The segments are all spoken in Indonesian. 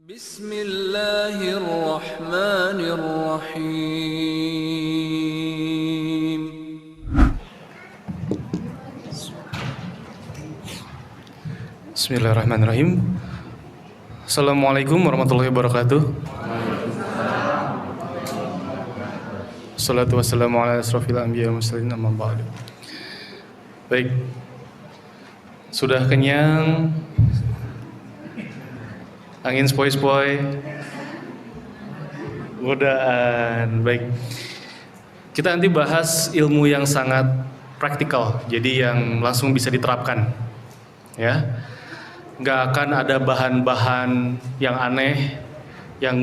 Bismillahirrahmanirrahim. Bismillahirrahmanirrahim. Assalamualaikum warahmatullahi wabarakatuh. Assalatu wassalamu ala asrofil anbiya wa mursalin, amma ba'du. Baik, sudah kenyang, angin sepoi-sepoi, godaan. Baik, kita nanti bahas ilmu yang sangat praktikal, jadi yang langsung bisa diterapkan, ya. Nggak akan ada bahan-bahan yang aneh, yang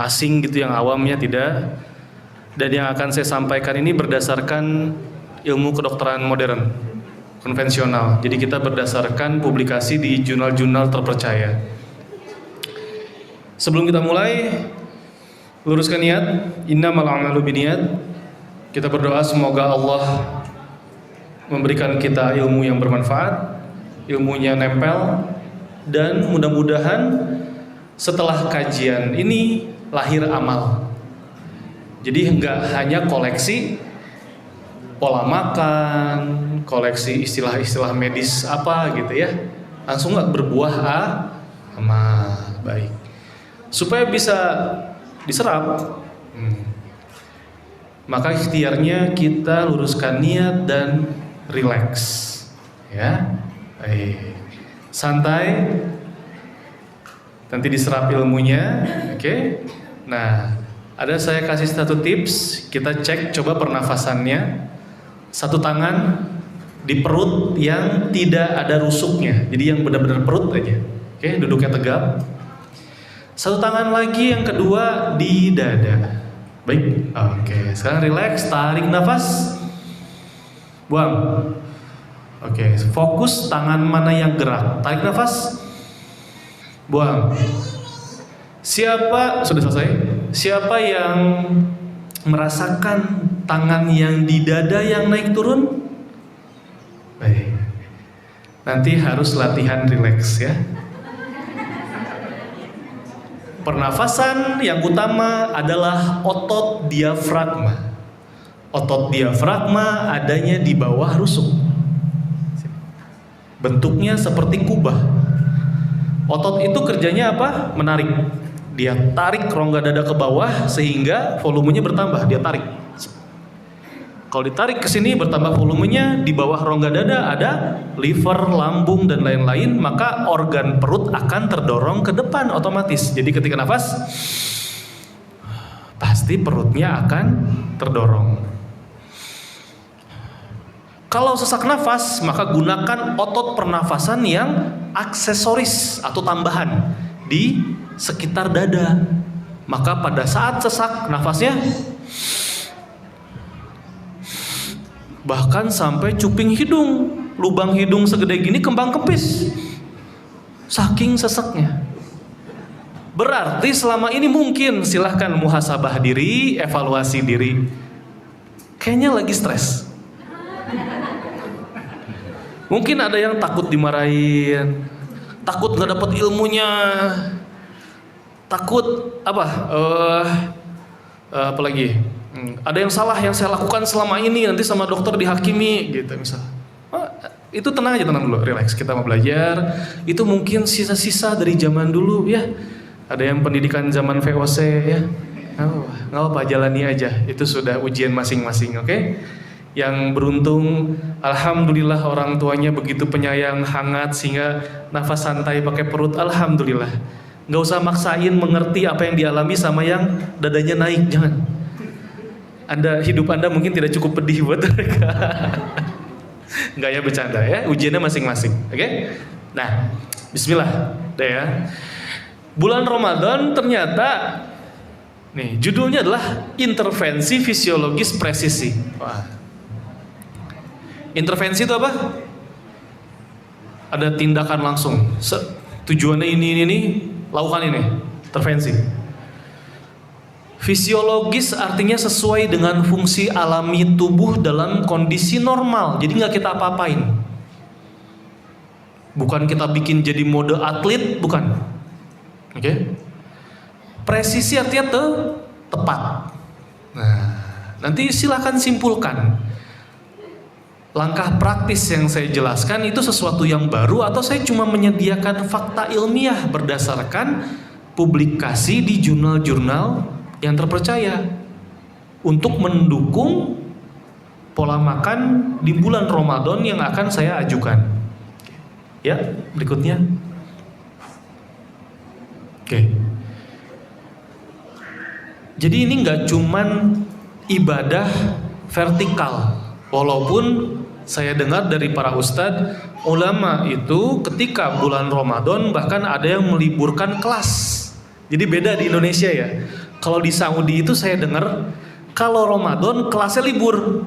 asing gitu, yang awamnya tidak. Dan yang akan saya sampaikan ini berdasarkan ilmu kedokteran modern, konvensional. Jadi kita berdasarkan publikasi di jurnal-jurnal terpercaya. Sebelum kita mulai, luruskan niat. Innamal a'malu binniyat. Kita berdoa semoga Allah memberikan kita ilmu yang bermanfaat, ilmunya nempel, dan mudah-mudahan setelah kajian ini lahir amal. Jadi enggak hanya koleksi pola makan, koleksi istilah-istilah medis apa gitu ya, langsung nggak berbuah amal. Baik, supaya bisa diserap, maka ikhtiarnya kita luruskan niat dan rileks, ya. Santai, nanti diserap ilmunya, oke? Nah, ada saya kasih satu tips, kita cek coba pernafasannya. Satu tangan di perut yang tidak ada rusuknya, jadi yang benar-benar perut aja, oke? Duduknya tegap. Satu tangan lagi yang kedua di dada. Baik, oke. Sekarang relax, tarik nafas, buang. Oke, fokus tangan mana yang gerak. Tarik nafas, buang. Sudah selesai? Siapa yang merasakan tangan yang di dada yang naik turun? Baik. Nanti harus latihan rileks ya. Pernafasan yang utama adalah otot diafragma. Otot diafragma adanya di bawah rusuk. Bentuknya seperti kubah. Otot itu kerjanya apa? Menarik. Dia tarik rongga dada ke bawah sehingga volumenya bertambah. Dia tarik. Kalau ditarik ke sini bertambah volumenya, di bawah rongga dada ada liver, lambung dan lain-lain, maka organ perut akan terdorong ke depan otomatis. Jadi ketika nafas, pasti perutnya akan terdorong. Kalau sesak nafas, maka gunakan otot pernafasan yang aksesoris atau tambahan di sekitar dada. Maka pada saat sesak nafasnya bahkan sampai cuping hidung, lubang hidung segede gini kembang kempis, saking sesaknya. Berarti selama ini mungkin, silahkan muhasabah diri, evaluasi diri, kayaknya lagi stres. Mungkin ada yang takut dimarahin, takut gak dapet ilmunya, takut apa lagi? Ada yang salah yang saya lakukan selama ini, nanti sama dokter dihakimi gitu misal. Itu tenang aja, tenang dulu, relax. Kita mau belajar. Itu mungkin sisa-sisa dari zaman dulu ya. Ada yang pendidikan zaman VOC ya. Nggak apa, jalani aja. Itu sudah ujian masing-masing, oke? Yang beruntung, alhamdulillah orang tuanya begitu penyayang, hangat sehingga nafas santai pakai perut, alhamdulillah. Nggak usah maksain mengerti apa yang dialami sama yang dadanya naik, jangan. Hidup Anda mungkin tidak cukup pedih buat mereka. Nggak ya, bercanda ya, ujiannya masing-masing, oke? Nah, bismillah deh ya. Bulan Ramadan ternyata, nih judulnya adalah intervensi fisiologis presisi. Wah. Intervensi itu apa? Ada tindakan langsung. Tujuannya ini, lakukan ini. Intervensi. Fisiologis artinya sesuai dengan fungsi alami tubuh dalam kondisi normal. Jadi nggak kita apa-apain. Bukan kita bikin jadi mode atlet, bukan. Oke? Presisi artinya tepat. Nah, nanti silakan simpulkan. Langkah praktis yang saya jelaskan itu sesuatu yang baru atau saya cuma menyediakan fakta ilmiah berdasarkan publikasi di jurnal-jurnal yang terpercaya untuk mendukung pola makan di bulan Ramadan yang akan saya ajukan. Ya, berikutnya. Oke. Jadi ini nggak cuman ibadah vertikal, walaupun saya dengar dari para ustadz, ulama itu ketika bulan Ramadan bahkan ada yang meliburkan kelas. Jadi beda di Indonesia ya. Kalau di Saudi itu saya dengar kalau Ramadan kelasnya libur.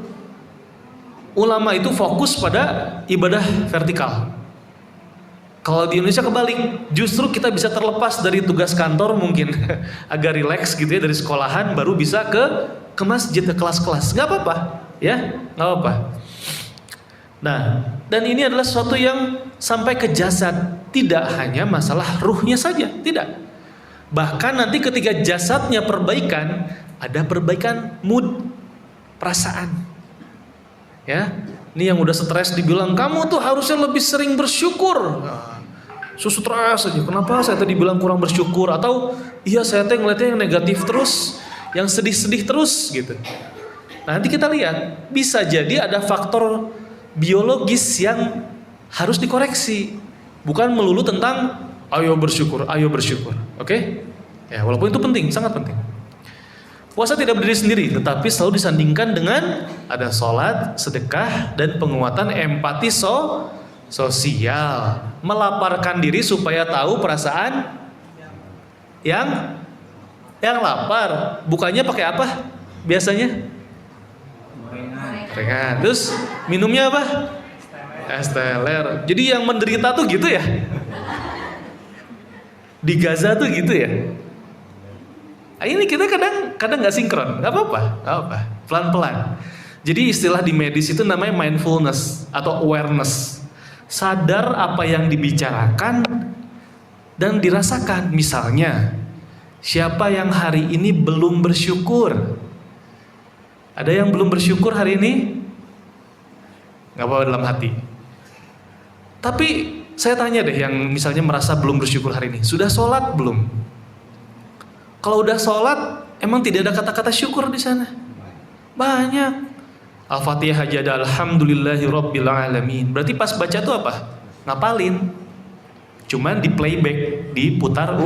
Ulama itu fokus pada ibadah vertikal. Kalau di Indonesia kebalik, justru kita bisa terlepas dari tugas kantor mungkin agak rileks gitu ya dari sekolahan, baru bisa ke masjid, ke kelas-kelas. Nggak apa-apa, ya, nggak apa-apa. Nah, dan ini adalah sesuatu yang sampai ke jasad, tidak hanya masalah ruhnya saja, tidak. Bahkan nanti ketika jasadnya perbaikan, ada perbaikan mood, perasaan. Ya, ini yang udah stres dibilang kamu tuh harusnya lebih sering bersyukur. Stres aja. Kenapa saya tadi bilang kurang bersyukur? Atau iya saya teh ngeliatnya yang negatif terus, yang sedih-sedih terus gitu. Nah, nanti kita lihat bisa jadi ada faktor biologis yang harus dikoreksi. Bukan melulu tentang ayo bersyukur. Oke? Ya, walaupun itu penting, sangat penting. Puasa tidak berdiri sendiri, tetapi selalu disandingkan dengan ada sholat, sedekah, dan penguatan empati sosial. Melaparkan diri supaya tahu perasaan yang lapar. Bukannya pakai apa biasanya? Gorengan. Terus minumnya apa? Es teler. Jadi yang menderita tuh gitu ya? Di Gaza tuh gitu ya? Ini kita kadang nggak sinkron, nggak apa-apa, pelan-pelan. Jadi istilah di medis itu namanya mindfulness atau awareness, sadar apa yang dibicarakan dan dirasakan. Misalnya, siapa yang hari ini belum bersyukur? Ada yang belum bersyukur hari ini? Nggak apa-apa dalam hati. Tapi saya tanya deh, yang misalnya merasa belum bersyukur hari ini, sudah sholat belum? Kalau udah sholat, emang tidak ada kata-kata syukur di sana? Banyak. Al-Fatihah aja ada alhamdulillahirabbil alamin. Berarti pas baca tuh apa? Ngapalin. Cuman di playback, diputar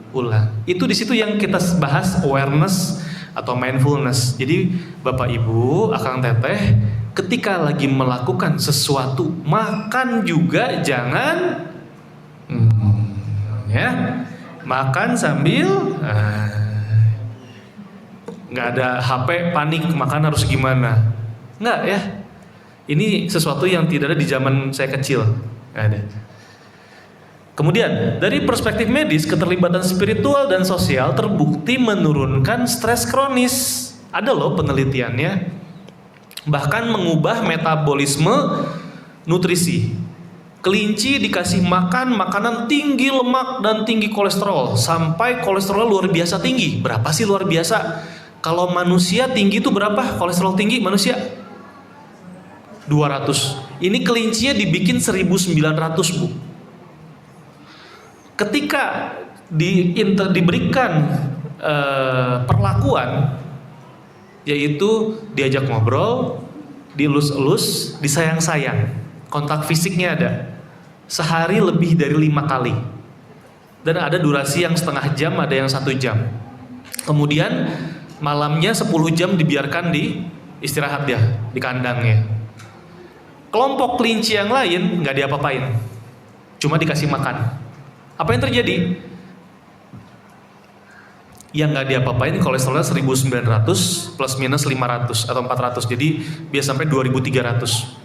ulang. Itu di situ yang kita bahas awareness atau mindfulness. Jadi Bapak Ibu, Akang Teteh, ketika lagi melakukan sesuatu, makan juga jangan ya. Makan sambil nggak ada HP, panik makan harus gimana? Nggak ya. Ini sesuatu yang tidak ada di zaman saya kecil. Nggak ada. Kemudian dari perspektif medis, keterlibatan spiritual dan sosial terbukti menurunkan stres kronis. Ada loh penelitiannya. Bahkan mengubah metabolisme nutrisi. Kelinci dikasih makan makanan tinggi lemak dan tinggi kolesterol sampai kolesterol luar biasa tinggi. Berapa sih luar biasa? Kalau manusia tinggi itu berapa? Kolesterol tinggi manusia 200. Ini kelincinya dibikin 1900, Bu. Ketika diberikan perlakuan, yaitu diajak ngobrol, dielus-elus, disayang-sayang, kontak fisiknya ada, sehari lebih dari 5 kali, dan ada durasi yang setengah jam, ada yang 1 jam. Kemudian malamnya 10 jam dibiarkan di istirahat dia di kandangnya. Kelompok kelinci yang lain nggak diapa-apain, cuma dikasih makan. Apa yang terjadi? Yang nggak diapa-apain kolesterolnya 1900 plus minus 500 atau 400, jadi biasa sampai 2300.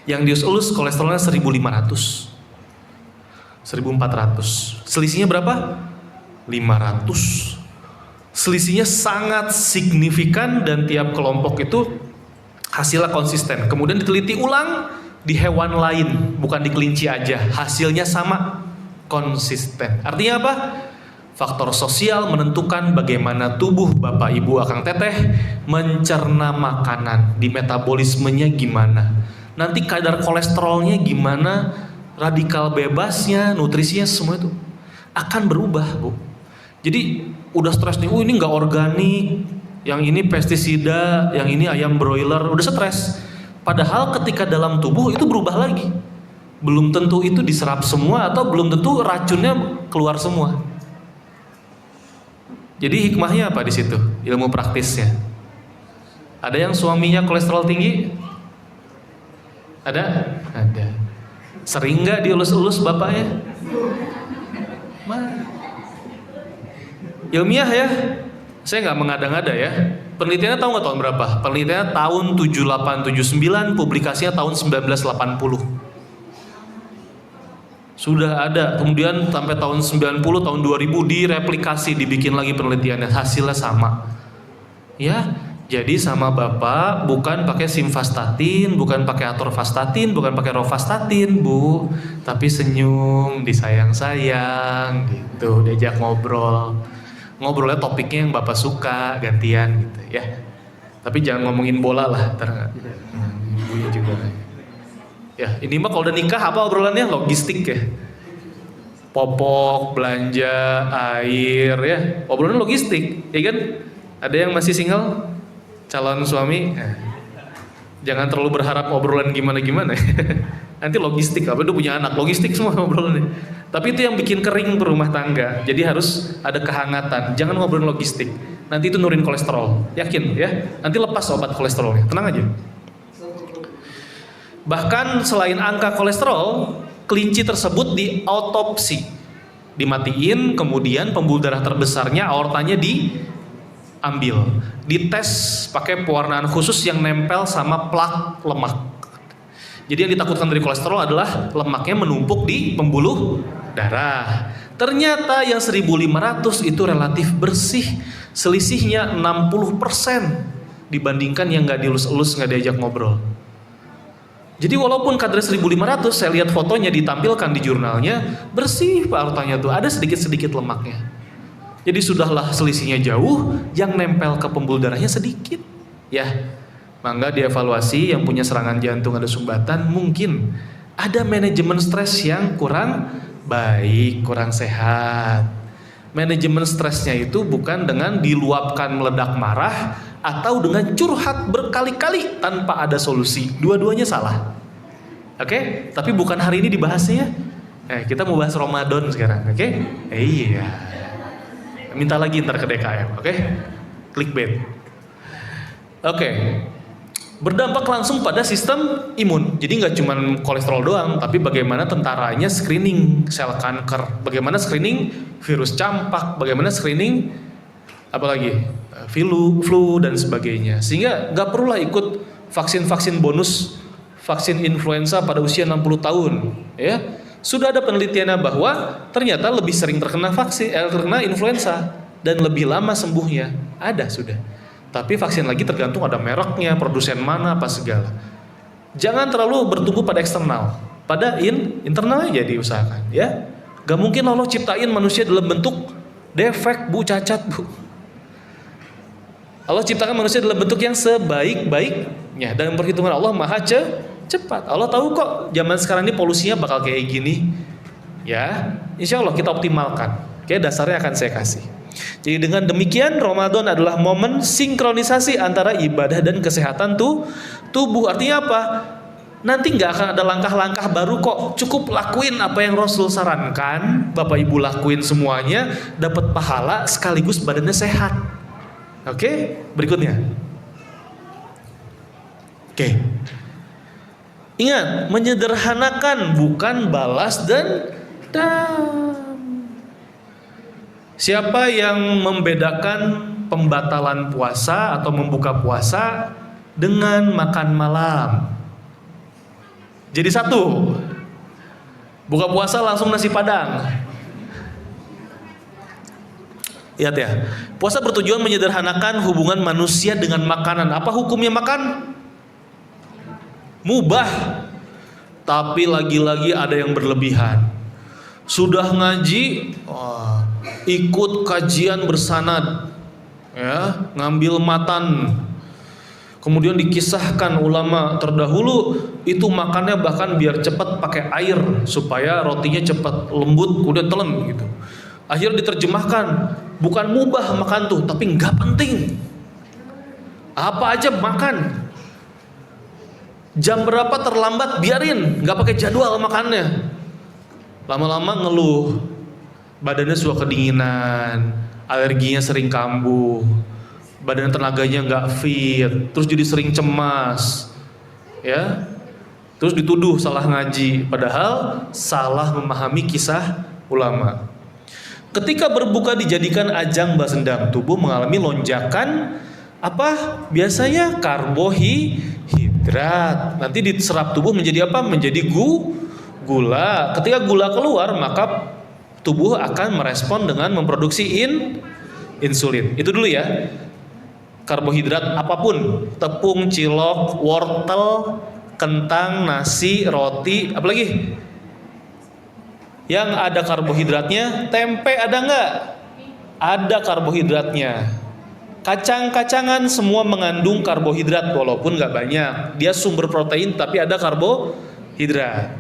Yang dielus kolesterolnya 1500, 1400. Selisihnya berapa? 500. Selisihnya sangat signifikan dan tiap kelompok itu hasilnya konsisten. Kemudian diteliti ulang di hewan lain, bukan di kelinci aja, hasilnya sama. konsisten. Artinya apa? Faktor sosial menentukan bagaimana tubuh Bapak Ibu Akang Teteh mencerna makanan, di metabolismenya gimana, nanti kadar kolesterolnya gimana, radikal bebasnya, nutrisinya, semua itu akan berubah, Bu. Jadi udah stres nih, ini nggak organik, yang ini pestisida, yang ini ayam broiler, udah stres. Padahal ketika dalam tubuh itu berubah lagi. Belum tentu itu diserap semua atau belum tentu racunnya keluar semua. Jadi hikmahnya apa di situ? Ilmu praktisnya. Ada yang suaminya kolesterol tinggi? Ada? Ada. Sering nggak dielus-elus bapaknya? Ilmiah ya. Saya nggak mengada-ngada ya. Penelitiannya tahu nggak tahun berapa? Penelitiannya tahun 7879, publikasinya tahun 1980. Sudah ada, kemudian sampai tahun 90, tahun 2000 direplikasi, dibikin lagi penelitiannya, hasilnya sama. Ya, jadi sama Bapak bukan pakai simvastatin, bukan pakai atorvastatin, bukan pakai rovastatin, Bu, tapi senyum, disayang-sayang gitu, diajak ngobrol. Ngobrolnya topiknya yang Bapak suka, gantian gitu ya. Tapi jangan ngomongin bola lah, ntar ibunya juga. Ya, ini mah kalau udah nikah apa obrolannya? Logistik ya. Popok, belanja, air ya. Obrolan logistik, ya kan? Ada yang masih single? Calon suami? Jangan terlalu berharap obrolan gimana-gimana. Nanti logistik, apa itu punya anak, logistik semua obrolannya. Tapi itu yang bikin kering rumah tangga. Jadi harus ada kehangatan. Jangan ngobrolin logistik. Nanti itu nurin kolesterol. Yakin ya? Nanti lepas obat kolesterolnya. Tenang aja. Bahkan selain angka kolesterol, kelinci tersebut diautopsi, dimatiin, kemudian pembuluh darah terbesarnya, aortanya diambil, dites pakai pewarnaan khusus yang nempel sama plak lemak. Jadi yang ditakutkan dari kolesterol adalah lemaknya menumpuk di pembuluh darah. Ternyata yang 1500 itu relatif bersih, selisihnya 60% dibandingkan yang nggak dielus-elus, nggak diajak ngobrol. Jadi walaupun kadar 1500, saya lihat fotonya ditampilkan di jurnalnya, bersih Pak aortanya tuh, ada sedikit-sedikit lemaknya. Jadi sudahlah selisihnya jauh, yang nempel ke pembuluh darahnya sedikit. Ya, mangga dievaluasi, yang punya serangan jantung ada sumbatan, mungkin ada manajemen stres yang kurang baik, kurang sehat. Manajemen stresnya itu bukan dengan diluapkan meledak marah, atau dengan curhat berkali-kali tanpa ada solusi. Dua-duanya salah. Oke? Tapi bukan hari ini dibahasnya. Kita mau bahas Ramadan sekarang. Oke? Iya. Minta lagi ntar ke DKM. Oke? Clickbait. Oke. Berdampak langsung pada sistem imun. Jadi nggak cuma kolesterol doang, tapi bagaimana tentaranya screening sel kanker, bagaimana screening virus campak, bagaimana screening apalagi flu dan sebagainya. Sehingga nggak perlulah ikut vaksin-vaksin bonus, vaksin influenza pada usia 60 tahun. Ya, sudah ada penelitiannya bahwa ternyata lebih sering terkena terkena influenza dan lebih lama sembuhnya. Ada sudah. Tapi vaksin lagi tergantung ada mereknya, produsen mana, apa segala. Jangan terlalu bertumbuh pada eksternal, pada internal aja diusahakan. Ya, gak mungkin Allah ciptain manusia dalam bentuk defek, Bu, cacat, Bu. Allah ciptakan manusia dalam bentuk yang sebaik-baiknya, dan perhitungan Allah maha cepat. Allah tahu kok zaman sekarang ini polusinya bakal kayak gini. Ya, insya Allah kita optimalkan. Oke, dasarnya akan saya kasih. Jadi dengan demikian Ramadan adalah momen sinkronisasi antara ibadah dan kesehatan tubuh. Artinya apa? Nanti nggak akan ada langkah-langkah baru kok. Cukup lakuin apa yang Rasul sarankan. Bapak Ibu lakuin semuanya, dapat pahala sekaligus badannya sehat. Oke, berikutnya. Oke. Ingat, menyederhanakan bukan balas dendam. Siapa yang membedakan pembatalan puasa atau membuka puasa dengan makan malam? Jadi satu, buka puasa langsung nasi padang. Lihat ya, puasa bertujuan menyederhanakan hubungan manusia dengan makanan. Apa hukumnya makan? Mubah, tapi lagi-lagi ada yang berlebihan. Sudah ngaji, ikut kajian bersanad, ya, ngambil matan. Kemudian dikisahkan ulama terdahulu itu makannya bahkan biar cepat pakai air supaya rotinya cepat lembut, udah telan gitu. Akhirnya diterjemahkan, bukan mubah makan tuh, tapi nggak penting. Apa aja makan. Jam berapa terlambat biarin, nggak pakai jadwal makannya. Lama-lama ngeluh, badannya suka kedinginan, alerginya sering kambuh, badan tenaganya nggak fit, terus jadi sering cemas, ya. Terus dituduh salah ngaji, padahal salah memahami kisah ulama. Ketika berbuka dijadikan ajang balas dendam, tubuh mengalami lonjakan apa? Biasanya karbohidrat. Nanti diserap tubuh menjadi apa? Menjadi gula. Ketika gula keluar, maka tubuh akan merespon dengan memproduksi insulin. Itu dulu ya. Karbohidrat apapun, tepung, cilok, wortel, kentang, nasi, roti, apalagi yang ada karbohidratnya. Tempe ada nggak? Ada karbohidratnya. Kacang-kacangan semua mengandung karbohidrat walaupun nggak banyak. Dia sumber protein tapi ada karbohidrat.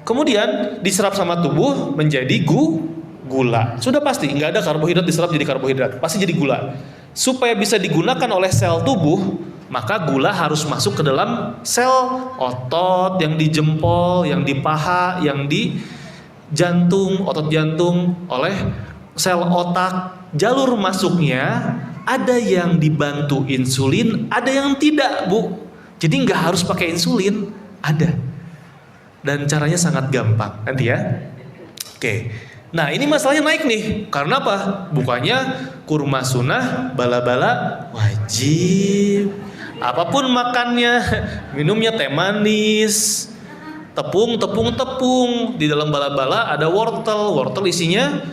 Kemudian diserap sama tubuh menjadi gula. Sudah pasti nggak ada karbohidrat diserap jadi karbohidrat, pasti jadi gula. Supaya bisa digunakan oleh sel tubuh, maka gula harus masuk ke dalam sel otot yang di jempol, yang di paha, yang di jantung, otot jantung, oleh sel otak. Jalur masuknya ada yang dibantu insulin, ada yang tidak, Bu. Jadi nggak harus pakai insulin, ada. Dan caranya sangat gampang nanti ya. Oke. Nah ini masalahnya naik nih. Karena apa? Bukannya kurma sunnah, bala-bala wajib. Apapun makannya, minumnya teh manis, tepung. Di dalam bala-bala ada wortel. Wortel isinya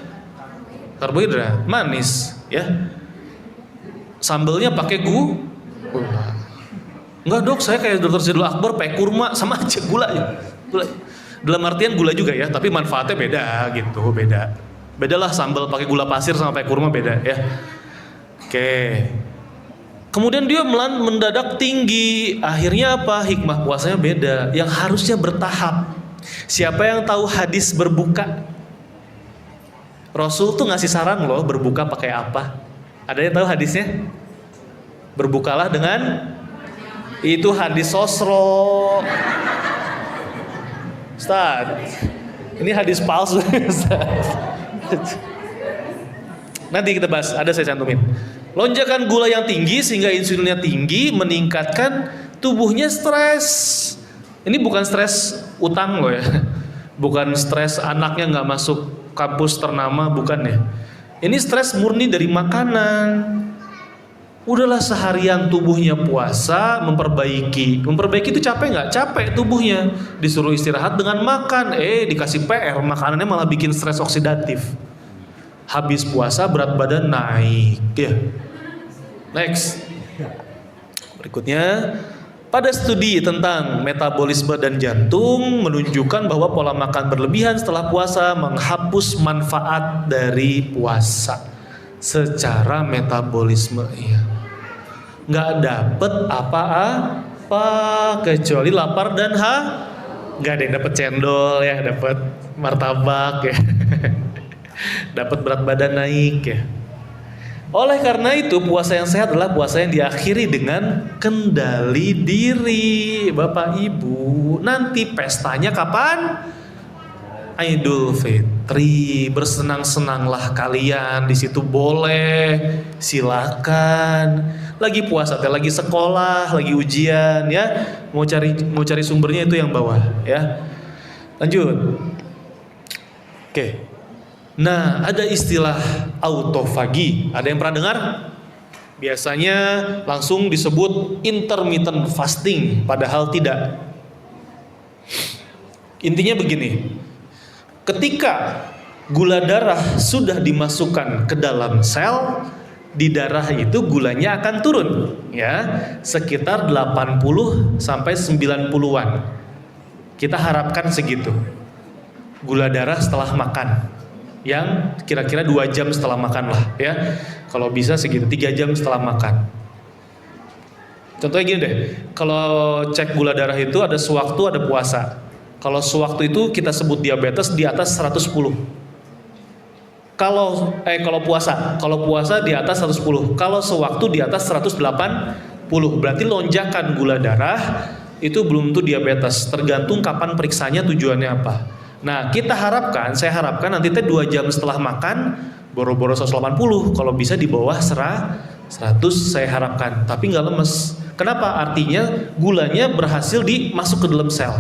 karbohidrat, manis, ya. Sambelnya pakai gula. Enggak dok, saya kayak Dr. Zidul Akbar pakai kurma, sama aja gula. Dalam artian gula juga ya, tapi manfaatnya beda gitu, bedalah sambal pakai gula pasir sama pakai kurma beda ya. Oke. Kemudian dia mendadak tinggi, akhirnya apa? Hikmah puasanya beda, yang harusnya bertahap. Siapa yang tahu hadis berbuka? Rasul tuh ngasih saran loh, berbuka pakai apa? Ada yang tahu hadisnya? Berbukalah dengan itu hadis sosro. Ustaz, ini hadis palsu. Nanti kita bahas, ada saya cantumin. Lonjakan gula yang tinggi sehingga insulinnya tinggi, meningkatkan tubuhnya stres. Ini bukan stres utang loh ya, bukan stres anaknya nggak masuk kampus ternama, bukan ya. Ini stres murni dari makanan. Udahlah seharian tubuhnya puasa, memperbaiki itu capek nggak? Capek tubuhnya, disuruh istirahat dengan makan, dikasih PR, makanannya malah bikin stres oksidatif. Habis puasa berat badan naik, ya. Next, berikutnya, pada studi tentang metabolisme dan jantung menunjukkan bahwa pola makan berlebihan setelah puasa menghapus manfaat dari puasa secara metabolisme, ya. Nggak dapet apa-apa kecuali lapar dan nggak ada yang dapet cendol ya, dapet martabak ya. Dapat berat badan naik ya. Oleh karena itu puasa yang sehat adalah puasa yang diakhiri dengan kendali diri. Bapak Ibu, nanti pestanya kapan? Idul Fitri, bersenang-senanglah kalian di situ, boleh, silakan. Lagi puasa, lagi sekolah, lagi ujian ya, mau cari sumbernya itu yang bawah ya. Lanjut. Oke. Nah, ada istilah autofagi. Ada yang pernah dengar? Biasanya langsung disebut intermittent fasting, padahal tidak. Intinya begini. Ketika gula darah sudah dimasukkan ke dalam sel, di darah itu gulanya akan turun ya, sekitar 80 sampai 90-an. Kita harapkan segitu. Gula darah setelah makan. Yang kira-kira 2 jam setelah makan lah ya. Kalau bisa segitu, 3 jam setelah makan. Contohnya gini deh, kalau cek gula darah itu ada sewaktu ada puasa. Kalau sewaktu itu kita sebut diabetes di atas 110. Kalau puasa di atas 110. Kalau sewaktu di atas 180, berarti lonjakan gula darah itu belum tentu diabetes, tergantung kapan periksanya, tujuannya apa. Nah, saya harapkan nanti 2 jam setelah makan boro-boro 180, kalau bisa di bawah 100 saya harapkan, tapi nggak lemes. Kenapa? Artinya gulanya berhasil masuk ke dalam sel.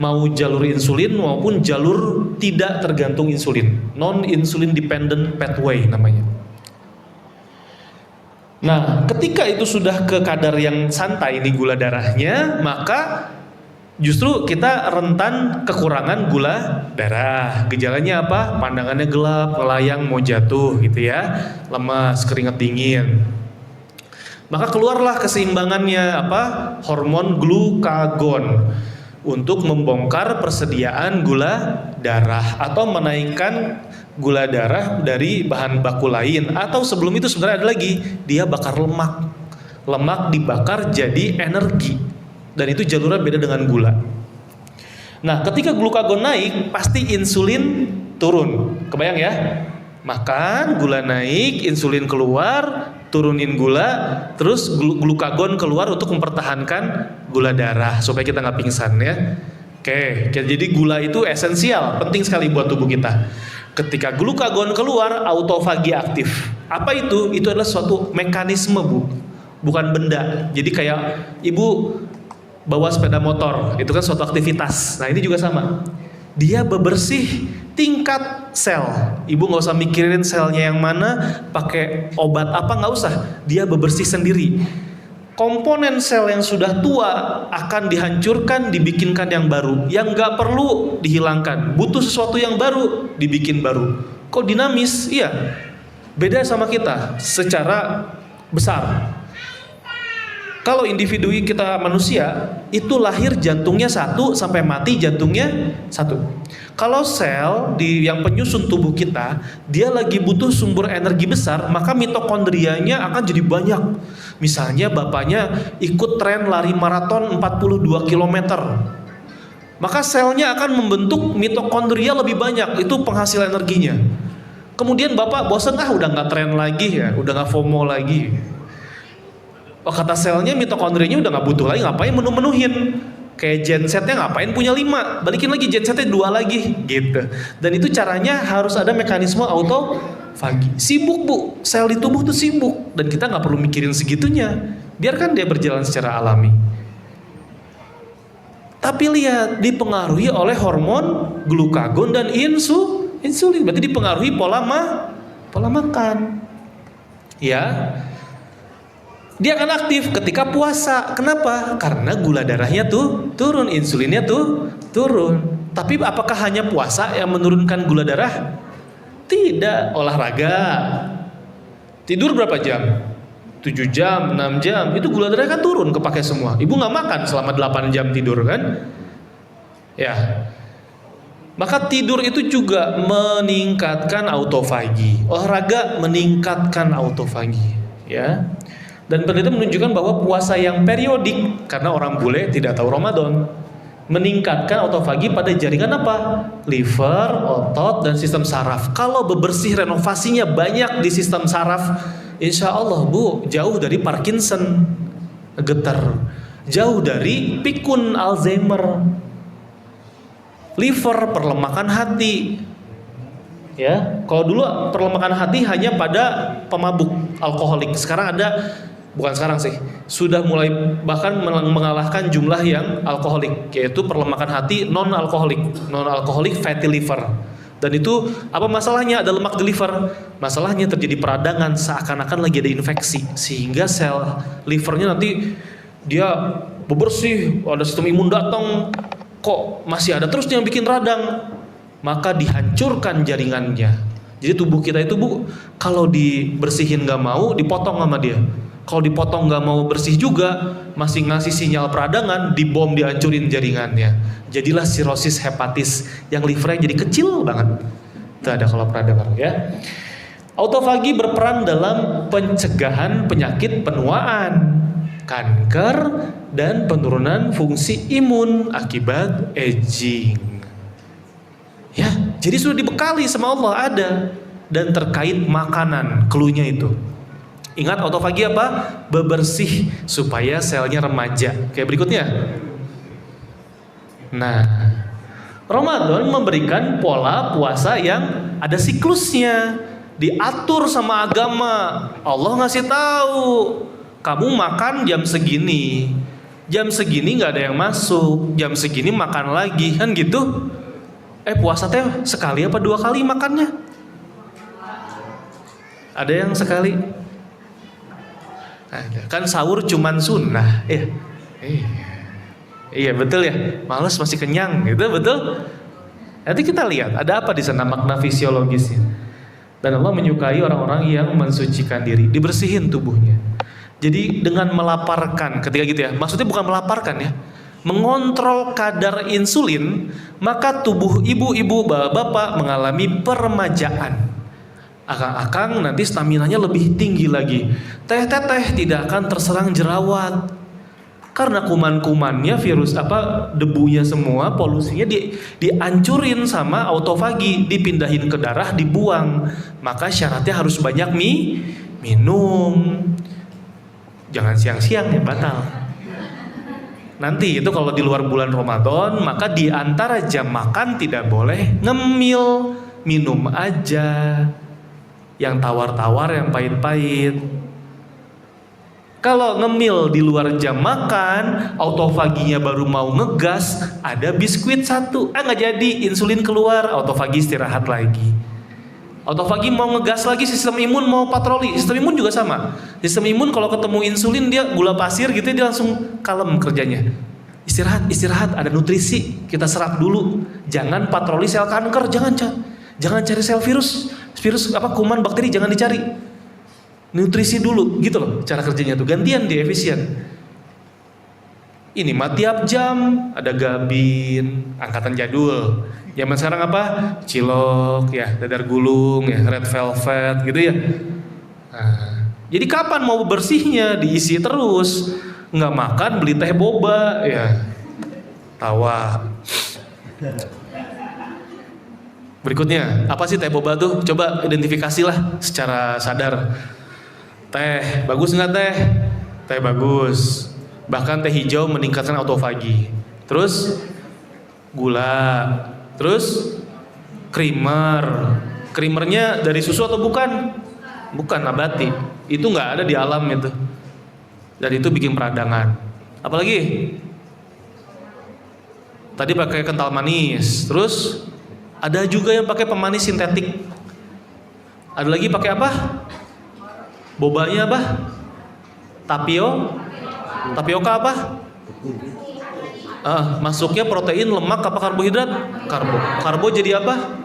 Mau jalur insulin maupun jalur tidak tergantung insulin, non-insulin dependent pathway namanya. Nah, ketika itu sudah ke kadar yang santai ini gula darahnya, maka justru kita rentan kekurangan gula darah. Gejalanya apa? Pandangannya gelap, ngelayang, mau jatuh gitu ya, lemas, keringat dingin. Maka keluarlah keseimbangannya hormon glukagon untuk membongkar persediaan gula darah atau menaikkan gula darah dari bahan baku lain. Atau sebelum itu sebenarnya ada lagi, dia bakar lemak dibakar jadi energi. Dan itu jalurnya beda dengan gula. Nah, ketika glukagon naik, pasti insulin turun. Kebayang ya? Makan, gula naik, insulin keluar, turunin gula, terus glukagon keluar untuk mempertahankan gula darah supaya kita nggak pingsan ya. Oke, jadi gula itu esensial, penting sekali buat tubuh kita. Ketika glukagon keluar, autofagi aktif. Apa itu? Itu adalah suatu mekanisme, bukan benda. Jadi kayak ibu bawa sepeda motor, itu kan suatu aktivitas. Nah, ini juga sama. Dia bebersih tingkat sel. Ibu nggak usah mikirin selnya yang mana, pakai obat apa, nggak usah. Dia bebersih sendiri. Komponen sel yang sudah tua akan dihancurkan, dibikinkan yang baru. Yang nggak perlu dihilangkan. Butuh sesuatu yang baru, dibikin baru. Kok dinamis? Iya. Beda sama kita secara besar. Kalau individu kita manusia, itu lahir jantungnya 1 sampai mati jantungnya 1. Kalau sel yang penyusun tubuh kita, dia lagi butuh sumber energi besar, maka mitokondrianya akan jadi banyak. Misalnya bapaknya ikut tren lari maraton 42 km. Maka selnya akan membentuk mitokondria lebih banyak, itu penghasil energinya. Kemudian bapak bosan, udah gak tren lagi ya, udah gak FOMO lagi. Kata selnya, mitokondrianya udah gak butuh lagi, ngapain menu-menuhin. Kayak gensetnya ngapain punya 5, balikin lagi gensetnya 2 lagi gitu. Dan itu caranya harus ada mekanisme autofagi. Sibuk sel di tubuh tuh sibuk, dan kita gak perlu mikirin segitunya, biarkan dia berjalan secara alami. Tapi lihat, dipengaruhi oleh hormon glukagon dan insulin, berarti dipengaruhi pola makan ya. Dia akan aktif ketika puasa. Kenapa? Karena gula darahnya turun, insulinnya turun. Tapi apakah hanya puasa yang menurunkan gula darah? Tidak. Olahraga, tidur berapa jam? 7 jam, 6 jam, itu gula darah kan turun, kepake semua. Ibu gak makan selama 8 jam tidur kan? Ya. Maka tidur itu juga meningkatkan autofagi. Olahraga meningkatkan autofagi ya. Dan penelitian menunjukkan bahwa puasa yang periodik, karena orang bule tidak tahu Ramadan, meningkatkan autofagi pada jaringan apa? Liver, otot, dan sistem saraf. Kalau bebersih renovasinya banyak di sistem saraf, insya Allah jauh dari Parkinson, getar, jauh dari pikun, Alzheimer, liver, perlemakan hati. Ya, kalau dulu perlemakan hati hanya pada pemabuk, alkoholik. Sekarang bukan sekarang sih, sudah mulai bahkan mengalahkan jumlah yang alkoholik, yaitu perlemakan hati non-alkoholik fatty liver. Dan itu apa masalahnya? Ada lemak di liver. Masalahnya terjadi peradangan, seakan-akan lagi ada infeksi, sehingga sel livernya nanti dia bebersih, ada sistem imun datang, kok masih ada terus yang bikin radang, maka dihancurkan jaringannya. Jadi tubuh kita itu kalau dibersihin gak mau, dipotong sama dia. Kalau dipotong nggak mau bersih juga, masih ngasih sinyal peradangan, dibom, dihancurin jaringannya. Jadilah sirosis hepatis yang livernya jadi kecil banget. Itu ada kalau peradangan ya. Autofagi berperan dalam pencegahan penyakit penuaan, kanker, dan penurunan fungsi imun akibat aging. Ya, jadi sudah dibekali sama Allah ada. Dan terkait makanan, cluenya itu. Ingat autofagi apa? Bebersih supaya selnya remaja. Kayak berikutnya. Nah, Ramadan memberikan pola puasa yang ada siklusnya, diatur sama agama. Allah ngasih tahu, kamu makan jam segini nggak ada yang masuk, jam segini makan lagi, kan gitu. Puasa teh sekali apa 2 kali makannya? Ada yang sekali? Kan sahur cuman sunnah, ya. Iya betul ya, males masih kenyang, gitu betul. Nanti kita lihat ada apa di sana makna fisiologisnya. Dan Allah menyukai orang-orang yang mensucikan diri, dibersihin tubuhnya. Jadi dengan melaparkan, ketika gitu ya, maksudnya bukan melaparkan ya, mengontrol kadar insulin, maka tubuh ibu-ibu, bapak-bapak mengalami peremajaan. Akang-akang nanti staminanya lebih tinggi lagi. Teh-teh tidak akan terserang jerawat. Karena kuman-kumannya, virus debunya semua, polusinya dihancurin sama autofagi, dipindahin ke darah, dibuang. Maka syaratnya harus banyak minum. Jangan siang-siang ya, batal. Nanti itu kalau di luar bulan Ramadan, maka di antara jam makan tidak boleh ngemil, minum aja. Yang tawar-tawar, yang pahit-pahit. Kalau ngemil di luar jam makan, autofaginya baru mau ngegas, ada biskuit 1, nggak jadi, insulin keluar, autofagi istirahat lagi. Autofagi mau ngegas lagi, sistem imun mau patroli. Sistem imun juga sama. Sistem imun kalau ketemu insulin dia gula pasir gitu, dia langsung kalem kerjanya. Istirahat, ada nutrisi, kita serap dulu. Jangan patroli sel kanker, jangan cari sel virus kuman bakteri, jangan dicari. Nutrisi dulu, gitu loh cara kerjanya tuh. Gantian dia efisien. Ini mah tiap jam ada Gabin, angkatan jadul. Zaman sekarang apa? Cilok ya, dadar gulung ya, red velvet gitu ya. Nah, jadi kapan mau bersihnya? Diisi terus. Nggak makan beli teh boba ya. Tawa. Berikutnya, apa sih teh boba tuh? Coba identifikasilah secara sadar. Teh, bagus nggak teh? Teh bagus. Bahkan teh hijau meningkatkan autofagi. Terus gula. Terus Creamernya dari susu atau bukan? Bukan, nabati. Itu nggak ada di alam itu. Dan itu bikin peradangan. Apalagi? Tadi pakai kental manis. Terus ada juga yang pakai pemanis sintetik. Ada lagi pakai apa? Bobanya apa? Tapioka apa? Masuknya protein, lemak, apa karbohidrat? Karbo jadi apa?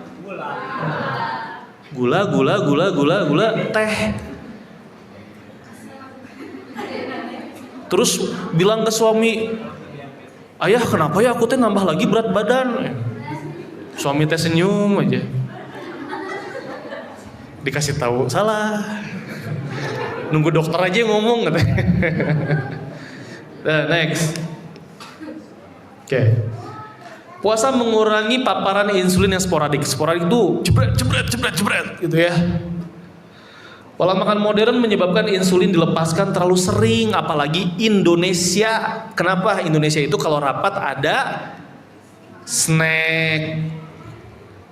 Gula, teh. Terus bilang ke suami, ayah kenapa ya aku teh nambah lagi berat badan? Suami teh senyum aja. Dikasih tahu salah. Nunggu dokter aja yang ngomong katanya. Nah, next. Oke. Puasa mengurangi paparan insulin yang sporadik. Sporadik itu jebret gitu ya. Pola makan modern menyebabkan insulin dilepaskan terlalu sering, apalagi Indonesia. Kenapa Indonesia itu kalau rapat ada snack?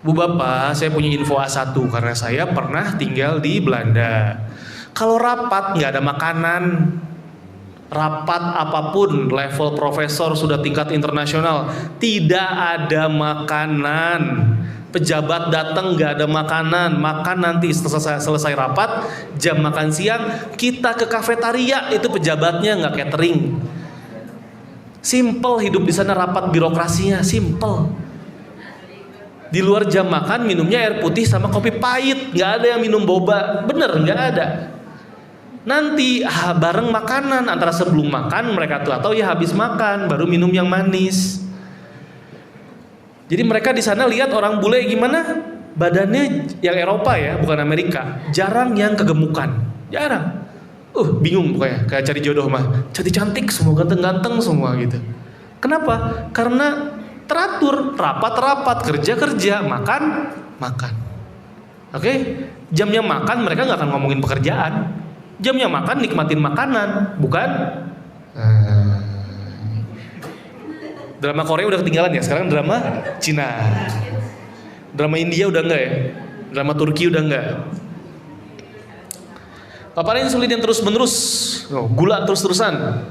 Bu Bapak, saya punya info A1 karena saya pernah tinggal di Belanda. Kalau rapat nggak ada makanan. Rapat apapun, level profesor sudah tingkat internasional, tidak ada makanan. Pejabat datang nggak ada makanan, makan nanti selesai rapat, jam makan siang kita ke kafetaria, itu pejabatnya nggak catering. Simple hidup di sana, rapat birokrasinya simple. Di luar jam makan minumnya air putih sama kopi pahit, nggak ada yang minum boba, bener nggak ada. nanti bareng makanan, antara sebelum makan mereka tuh atau ya habis makan baru minum yang manis. Jadi mereka di sana lihat orang bule gimana badannya, yang Eropa ya, bukan Amerika, jarang yang kegemukan, jarang. Bingung pokoknya, kayak cari jodoh mah, cantik semua, ganteng-ganteng semua gitu. Kenapa? Karena teratur, rapat, kerja, makan. Oke? Jamnya makan mereka nggak akan ngomongin pekerjaan. Jamnya makan nikmatin makanan, bukan? Drama Korea udah ketinggalan ya, sekarang drama Cina. Drama India udah enggak ya? Drama Turki udah enggak? Paparan insulin yang terus-menerus, gula terus-terusan.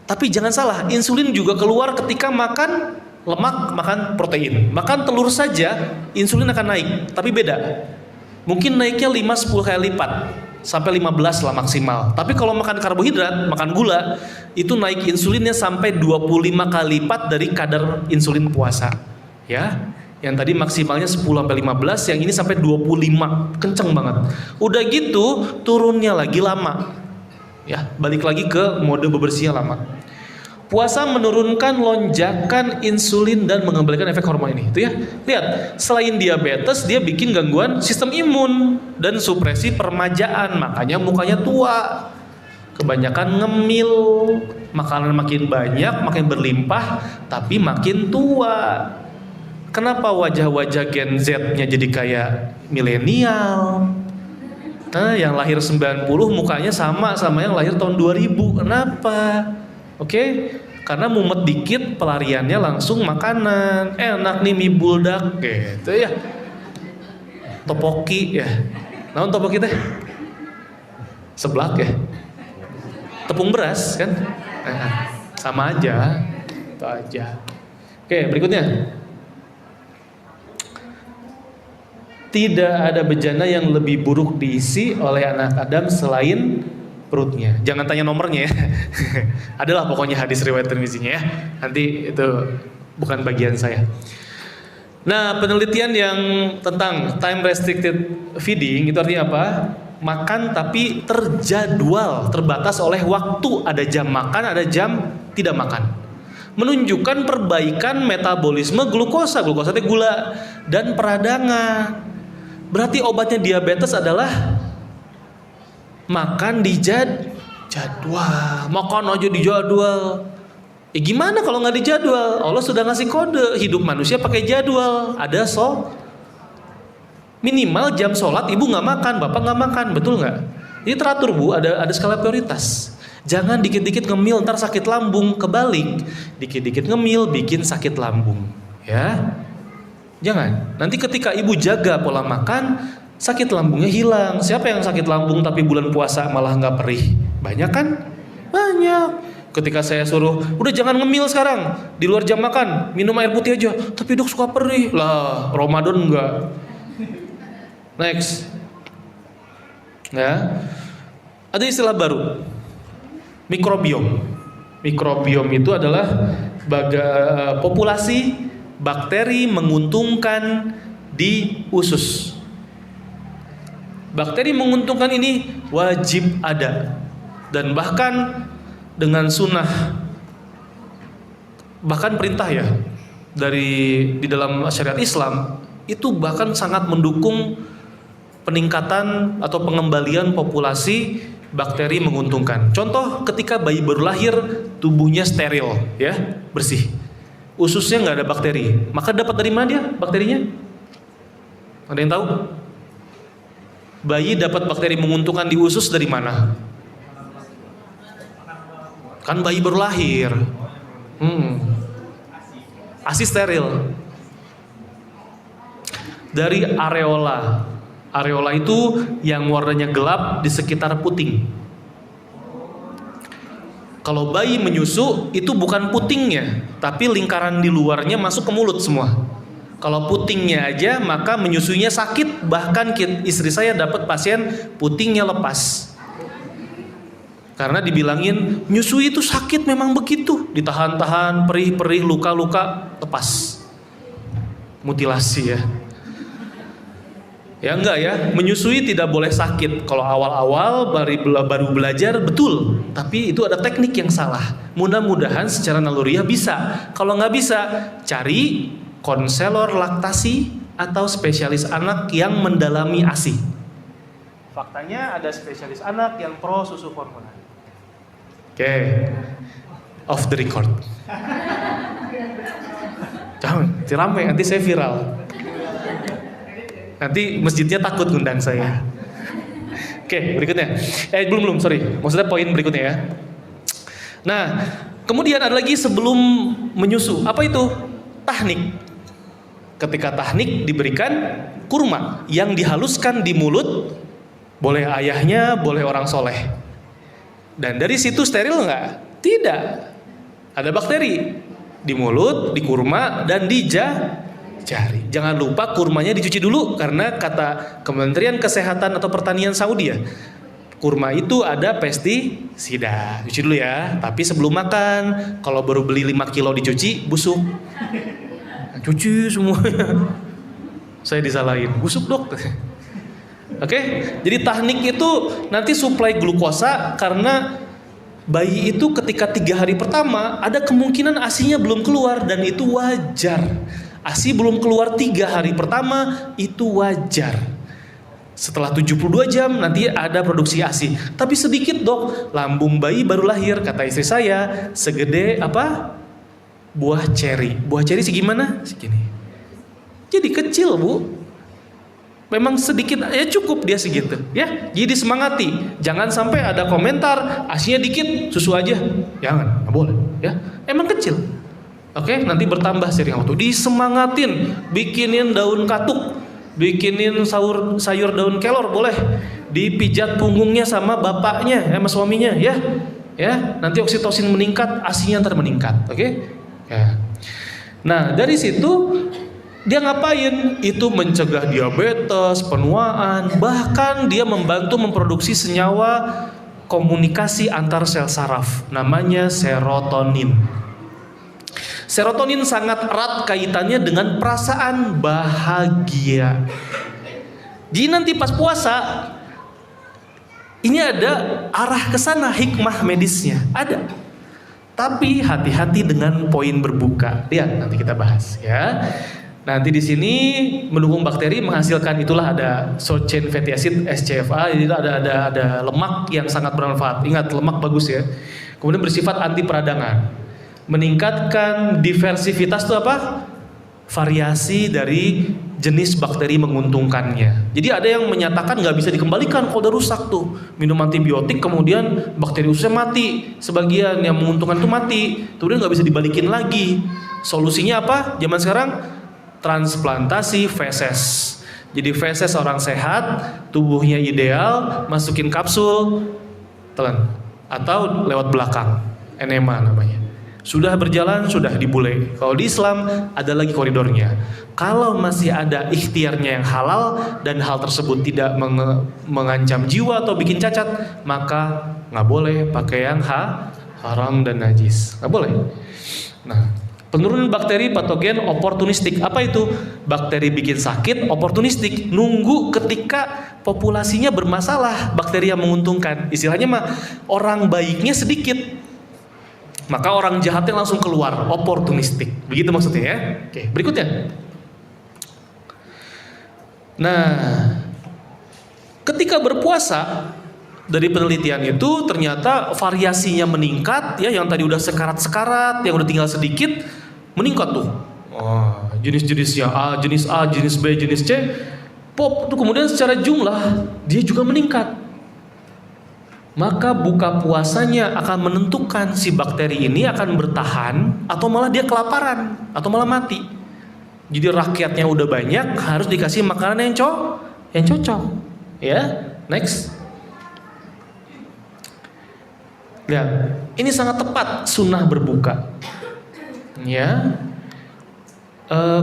Tapi jangan salah, insulin juga keluar ketika makan lemak, makan protein. Makan telur saja, insulin akan naik, tapi beda. Mungkin naiknya 5-10 kali lipat, sampai 15 lah maksimal. Tapi kalau makan karbohidrat, makan gula, itu naik insulinnya sampai 25 kali lipat dari kadar insulin puasa. Ya, yang tadi maksimalnya 10-15, yang ini sampai 25, kenceng banget. Udah gitu, turunnya lagi lama. Ya, balik lagi ke mode bebersihnya lama. Puasa menurunkan lonjakan insulin dan mengembalikan efek hormon ini. Itu ya. Lihat, selain diabetes, dia bikin gangguan sistem imun dan supresi permajaan. Makanya mukanya tua. Kebanyakan ngemil, makanan makin banyak, makin berlimpah, tapi makin tua. Kenapa wajah-wajah Gen Z-nya jadi kayak milenial? Nah, yang lahir 90 mukanya sama yang lahir tahun 2000. Kenapa? Oke, karena mumet dikit pelariannya langsung makanan. Enak nih mie buldak gitu ya. Topoki ya. Naon topoki teh? Seblak ya. Tepung beras kan? Sama aja. Itu aja. Oke, berikutnya. Tidak ada bejana yang lebih buruk diisi oleh anak Adam selain perutnya. Jangan tanya nomornya ya. Adalah pokoknya hadis riwayat Tirmizinya ya. Nanti itu bukan bagian saya. Nah, penelitian yang tentang time restricted feeding itu artinya apa? Makan tapi terjadwal, terbatas oleh waktu. Ada jam makan, ada jam tidak makan. Menunjukkan perbaikan metabolisme glukosa. Glukosa itu gula dan peradangan. Berarti obatnya diabetes adalah makan di jadwal. Makan aja di jadwal. Gimana kalau nggak di jadwal? Allah sudah ngasih kode, hidup manusia pakai jadwal. Ada minimal jam sholat ibu nggak makan, bapak nggak makan, betul nggak? Ini teratur bu, ada skala prioritas. Jangan dikit-dikit ngemil ntar sakit lambung, kebalik. Dikit-dikit ngemil bikin sakit lambung, ya. Jangan. Nanti ketika ibu jaga pola makan, sakit lambungnya hilang. Siapa yang sakit lambung tapi bulan puasa malah nggak perih? Banyak kan? Banyak. Ketika saya suruh, udah jangan ngemil sekarang, di luar jam makan, minum air putih aja. Tapi dok suka perih. Lah, Ramadan enggak. Next. Ya. Ada istilah baru. Mikrobiom. Mikrobiom itu adalah populasi bakteri menguntungkan di usus. Bakteri menguntungkan ini wajib ada. Dan bahkan dengan sunnah, bahkan perintah ya, di dalam syariat Islam, itu bahkan sangat mendukung peningkatan atau pengembalian populasi bakteri menguntungkan. Contoh ketika bayi baru lahir, tubuhnya steril, ya, bersih. Ususnya nggak ada bakteri, maka dapat dari mana dia bakterinya? Ada yang tahu? Bayi dapat bakteri menguntungkan di usus dari mana? Kan bayi baru lahir. ASI steril. Dari areola. Areola itu yang warnanya gelap di sekitar puting. Kalau bayi menyusu itu bukan putingnya, tapi lingkaran di luarnya masuk ke mulut semua. Kalau putingnya aja maka menyusunya sakit. Bahkan istri saya dapat pasien putingnya lepas. Karena dibilangin nyusui itu sakit, memang begitu. Ditahan-tahan, perih-perih, luka-luka, lepas. Mutilasi ya. Ya enggak ya, menyusui tidak boleh sakit. Kalau awal-awal baru belajar betul, tapi itu ada teknik yang salah. Mudah-mudahan secara naluriah bisa. Kalau nggak bisa, cari konselor laktasi atau spesialis anak yang mendalami ASI. Faktanya ada spesialis anak yang pro susu formula. Oke, off the record. Jangan, rame nanti saya viral. Nanti masjidnya takut ngundang saya. Oke, berikutnya. Belum, sorry. Maksudnya poin berikutnya ya. Nah, kemudian ada lagi sebelum menyusu. Apa itu? Tahnik. Ketika tahnik diberikan kurma yang dihaluskan di mulut, boleh ayahnya, boleh orang soleh. Dan dari situ steril nggak? Tidak. Ada bakteri di mulut, di kurma, dan di jari. Jangan lupa kurmanya dicuci dulu karena kata Kementerian Kesehatan atau Pertanian Saudi ya, kurma itu ada pestisida. Cuci dulu ya. Tapi sebelum makan, kalau baru beli 5 kilo dicuci, busuk. Cuci semuanya. Saya disalahin, busuk dok. Oke, jadi tahnik itu nanti suplai glukosa karena bayi itu ketika 3 hari pertama ada kemungkinan ASINya belum keluar dan itu wajar. ASI belum keluar 3 hari pertama itu wajar. Setelah 72 jam nanti ada produksi ASI. Tapi sedikit dok, lambung bayi baru lahir, kata istri saya, segede apa? Buah ceri. Buah ceri segimana? Segini. Jadi kecil bu. Memang sedikit, ya cukup dia segitu. Ya, jadi semangati. Jangan sampai ada komentar, ASINya dikit, susu aja. Jangan, nggak boleh. Ya, emang kecil. Oke, nanti bertambah sering waktu. Disemangatin, bikinin daun katuk, bikinin sayur daun kelor boleh. Dipijat punggungnya sama bapaknya, sama suaminya, ya. Ya, nanti oksitosin meningkat, ASINya ntar meningkat, oke? Ya. Nah, dari situ dia ngapain? Itu mencegah diabetes, penuaan, bahkan dia membantu memproduksi senyawa komunikasi antar sel saraf, namanya serotonin. Serotonin sangat erat kaitannya dengan perasaan bahagia. Jadi nanti pas puasa, ini ada arah ke sana hikmah medisnya, ada. Tapi hati-hati dengan poin berbuka. Lihat nanti kita bahas ya. Nanti di sini mendukung bakteri menghasilkan itulah ada short chain fatty acid SCFA, jadi ada lemak yang sangat bermanfaat. Ingat lemak bagus ya. Kemudian bersifat anti peradangan. Meningkatkan diversivitas itu apa? Variasi dari jenis bakteri menguntungkannya. Jadi ada yang menyatakan nggak bisa dikembalikan kalau udah rusak tuh. Minum antibiotik kemudian bakteri ususnya mati. Sebagian yang menguntungkan itu mati. Kemudian nggak bisa dibalikin lagi. Solusinya apa? Zaman sekarang transplantasi feses. Jadi feses orang sehat, tubuhnya ideal, masukin kapsul, telan atau lewat belakang, enema namanya. Sudah berjalan, sudah dibule. Kalau di Islam ada lagi koridornya. Kalau masih ada ikhtiarnya yang halal dan hal tersebut tidak mengancam jiwa atau bikin cacat, maka nggak boleh pakai yang haram dan najis. Nggak boleh. Nah, penurunan bakteri patogen oportunistik. Apa itu? Bakteri bikin sakit, oportunistik. Nunggu ketika populasinya bermasalah, bakteri yang menguntungkan. Istilahnya mah orang baiknya sedikit, maka orang jahatnya langsung keluar, oportunistik. Begitu maksudnya ya. Oke, berikutnya. Nah, ketika berpuasa, dari penelitian itu ternyata variasinya meningkat ya, yang tadi udah sekarat-sekarat, yang udah tinggal sedikit meningkat tuh. Oh, jenis-jenisnya jenis A, jenis B, jenis C, pop tuh kemudian secara jumlah dia juga meningkat. Maka buka puasanya akan menentukan si bakteri ini akan bertahan atau malah dia kelaparan atau malah mati. Jadi rakyatnya udah banyak, harus dikasih makanan yang cocok. Ya, next. Ya, ini sangat tepat sunnah berbuka. Ya,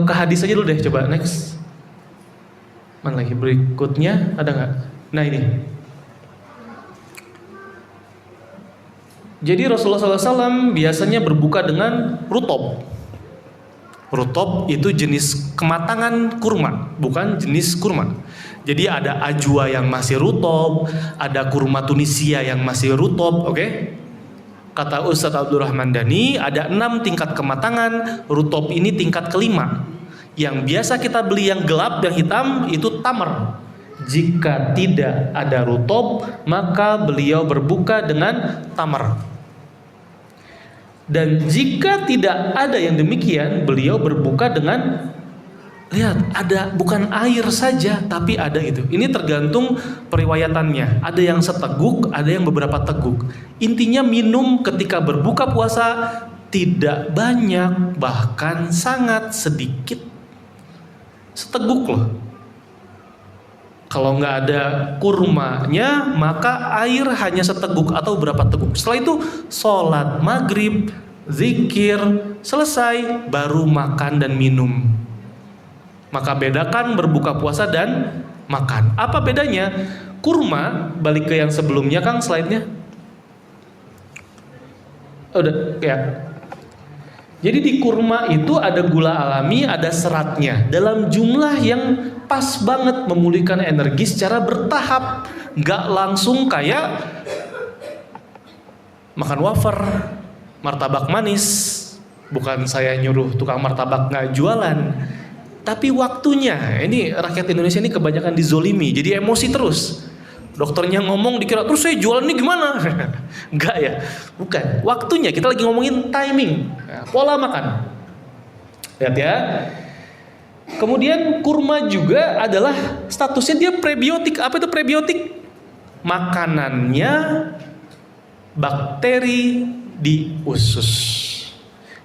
ke hadis aja dulu deh, coba next. Mana lagi berikutnya ada nggak? Nah ini. Jadi Rasulullah SAW biasanya berbuka dengan rutob. Rutob itu jenis kematangan kurma, bukan jenis kurma. Jadi ada ajwa yang masih rutop, ada kurma Tunisia yang masih rutop, oke? Kata Ustadz Abdurrahman Dhani, ada 6 tingkat kematangan, rutop ini tingkat kelima. Yang biasa kita beli yang gelap, yang hitam, itu tamar. Jika tidak ada rutop, maka beliau berbuka dengan tamar. Dan jika tidak ada yang demikian, beliau berbuka dengan, lihat, ada bukan air saja, tapi ada itu. Ini tergantung periwayatannya. Ada yang seteguk, ada yang beberapa teguk. Intinya minum ketika berbuka puasa tidak banyak, bahkan sangat sedikit. Seteguk loh. Kalau nggak ada kurmanya, maka air hanya seteguk atau berapa teguk. Setelah itu sholat maghrib, zikir, selesai, baru makan dan minum. Maka bedakan berbuka puasa dan makan. Apa bedanya? Kurma, balik ke yang sebelumnya Kang, slide-nya. Udah, ya. Jadi di kurma itu ada gula alami, ada seratnya dalam jumlah yang pas banget, memulihkan energi secara bertahap, nggak langsung kayak makan wafer, martabak manis. Bukan saya nyuruh tukang martabak nggak jualan, tapi waktunya. Ini rakyat Indonesia ini kebanyakan dizolimi, jadi emosi terus. Dokternya ngomong dikira terus saya jualan ini gimana? Enggak ya, bukan. Waktunya, kita lagi ngomongin timing, pola makan. Lihat ya. Kemudian kurma juga adalah statusnya dia prebiotik. Apa itu prebiotik? Makanannya bakteri di usus.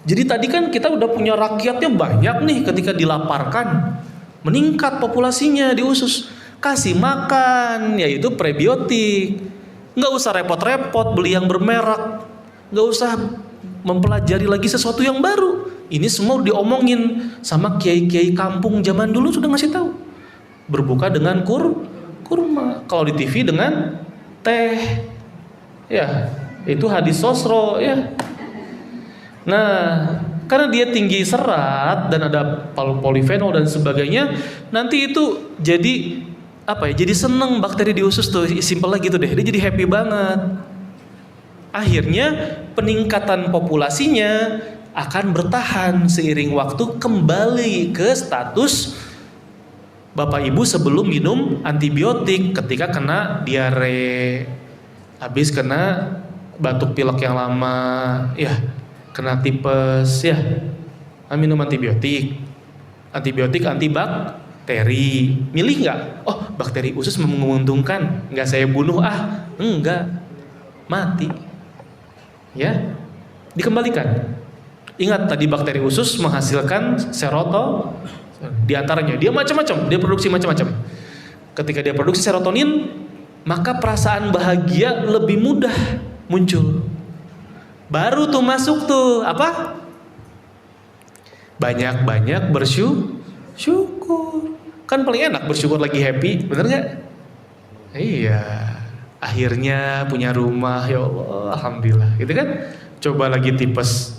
Jadi tadi kan kita udah punya rakyatnya banyak nih, ketika dilaparkan meningkat populasinya di usus. Kasih makan, yaitu prebiotik. Nggak usah repot-repot beli yang bermerek, nggak usah mempelajari lagi sesuatu yang baru. Ini semua diomongin sama kiai-kiai kampung zaman dulu, sudah ngasih tahu. Berbuka dengan kurma. Kalau di TV dengan teh, ya itu hadis sosro ya. Nah, karena dia tinggi serat dan ada polifenol dan sebagainya, nanti itu jadi jadi seneng bakteri di usus tuh, simpel gitu deh, dia jadi happy banget. Akhirnya peningkatan populasinya akan bertahan seiring waktu, kembali ke status Bapak Ibu sebelum minum antibiotik ketika kena diare, habis kena batuk pilek yang lama, ya kena tipes, ya minum antibiotik antibakteri. Milih nggak? Oh, bakteri usus menguntungkan, nggak saya bunuh enggak, mati. Ya, dikembalikan. Ingat tadi bakteri usus menghasilkan serotonin, di antaranya dia macam-macam, dia produksi macam-macam. Ketika dia produksi serotonin, maka perasaan bahagia lebih mudah muncul. Baru tuh masuk tuh apa? Banyak-banyak bersyukur. Kan paling enak bersyukur lagi happy, bener nggak? Iya. Akhirnya punya rumah, ya Allah, alhamdulillah. Gitu kan? Coba lagi tipes,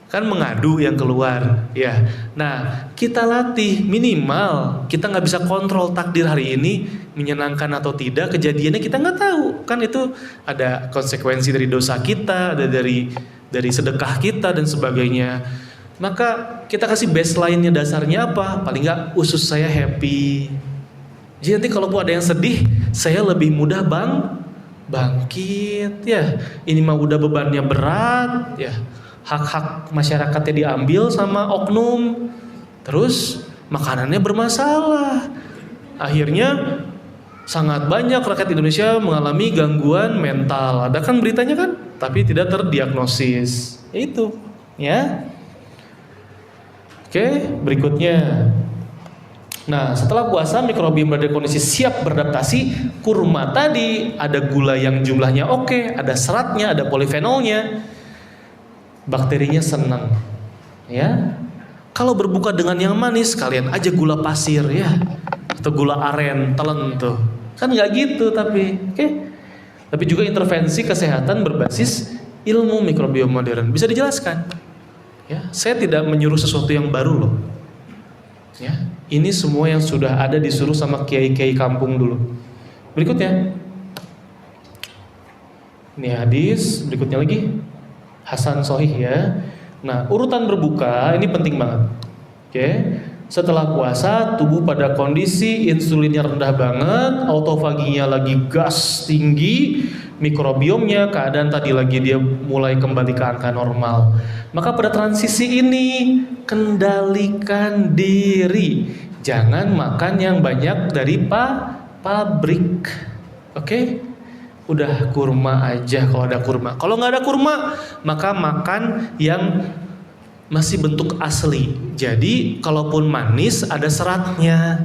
kan mengadu yang keluar, ya. Nah, kita latih minimal. Kita nggak bisa kontrol takdir hari ini menyenangkan atau tidak, kejadiannya kita nggak tahu. Kan itu ada konsekuensi dari dosa kita, ada dari sedekah kita dan sebagainya. Maka kita kasih baseline-nya, dasarnya apa? Paling nggak usus saya happy. Jadi nanti kalau ada yang sedih, saya lebih mudah bangkit. Ya, ini mah udah bebannya berat. Ya, hak-hak masyarakatnya diambil sama oknum. Terus makanannya bermasalah. Akhirnya sangat banyak rakyat Indonesia mengalami gangguan mental. Ada kan beritanya kan? Tapi tidak terdiagnosis. Itu, ya. Oke, berikutnya. Nah, setelah puasa mikrobiom berada kondisi siap beradaptasi. Kurma tadi ada gula yang jumlahnya oke, ada seratnya, ada polifenolnya. Bakterinya senang. Ya. Kalau berbuka dengan yang manis, kalian aja gula pasir ya, atau gula aren, telan tuh. Kan nggak gitu tapi, oke. Tapi juga intervensi kesehatan berbasis ilmu mikrobiom modern. Bisa dijelaskan? Ya, saya tidak menyuruh sesuatu yang baru loh. Ya, Ini semua yang sudah ada disuruh sama kiai-kiai kampung dulu. Berikutnya, ini hadis, berikutnya lagi Hasan Sahih ya. Nah, urutan berbuka ini penting banget. Oke. Setelah puasa, tubuh pada kondisi insulinnya rendah banget, autofaginya lagi gas tinggi, mikrobiomnya keadaan tadi lagi dia mulai kembali ke angka normal. Maka pada transisi ini kendalikan diri. Jangan makan yang banyak dari pabrik. Oke? Udah kurma aja kalau ada kurma. Kalau nggak ada kurma, maka makan yang masih bentuk asli. Jadi kalaupun manis ada seratnya.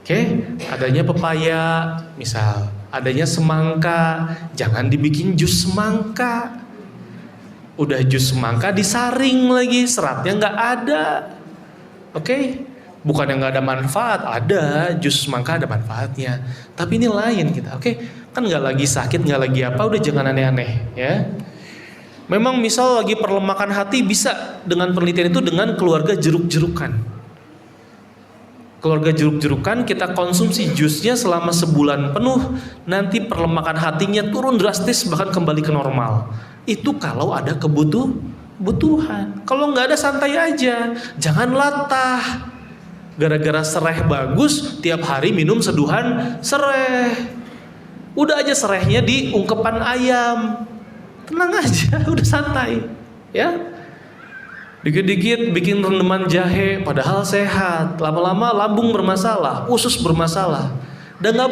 Oke, adanya pepaya, misal, adanya semangka, jangan dibikin jus semangka. Udah jus semangka disaring lagi, seratnya nggak ada. Oke, bukan yang nggak ada manfaat, ada jus semangka ada manfaatnya. Tapi ini lain kita. Oke, kan nggak lagi sakit, nggak lagi apa, udah jangan aneh-aneh ya. Memang misal lagi perlemakan hati bisa dengan penelitian itu dengan keluarga jeruk-jerukan. Keluarga jeruk-jerukan kita konsumsi jusnya selama sebulan penuh, nanti perlemakan hatinya turun drastis bahkan kembali ke normal. Itu kalau ada kebutuhan. Kalau nggak ada santai aja, jangan latah. Gara-gara sereh bagus, tiap hari minum seduhan sereh. Udah aja serehnya di ungkepan ayam. Tenang aja, udah santai, ya. Dikit-dikit bikin rendeman jahe, padahal sehat. Lama-lama lambung bermasalah, usus bermasalah. Dan nggak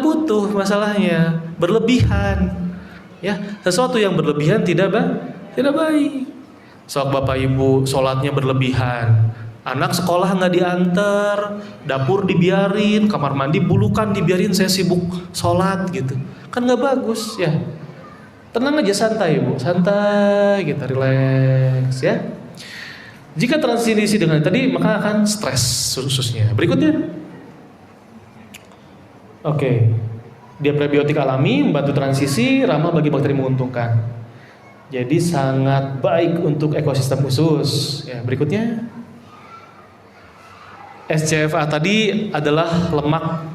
butuh masalahnya, berlebihan. Ya, sesuatu yang berlebihan tidak baik. Soal bapak ibu, sholatnya berlebihan. Anak sekolah nggak diantar, dapur dibiarin, kamar mandi bulukan dibiarin, saya sibuk sholat gitu. Kan nggak bagus ya. Tenang aja, santai bu, santai kita relax ya. Jika transisi dengan tadi maka akan stres khususnya. Berikutnya, oke, dia prebiotik alami membantu transisi, ramah bagi bakteri menguntungkan. Jadi sangat baik untuk ekosistem usus. Ya, berikutnya, SCFA tadi adalah lemak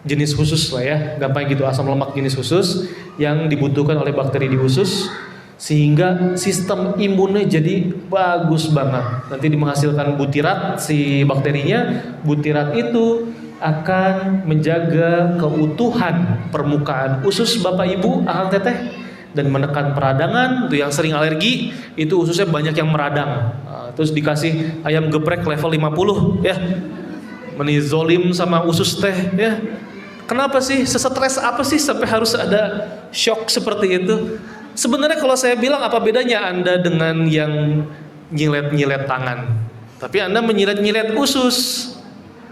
jenis khusus lah ya, gampang gitu, asam lemak jenis khusus yang dibutuhkan oleh bakteri di usus sehingga sistem imunnya jadi bagus banget. Nanti menghasilkan butirat si bakterinya, butirat itu akan menjaga keutuhan permukaan usus bapak ibu, akang teteh, dan menekan peradangan. Tuh yang sering alergi itu ususnya banyak yang meradang. Terus dikasih ayam geprek level 50 ya, menizolim sama usus teh ya. Kenapa sih? Sesetres apa sih sampai harus ada shock seperti itu? Sebenarnya kalau saya bilang apa bedanya Anda dengan yang nyilet-nyilet tangan? Tapi Anda menyilet-nyilet usus.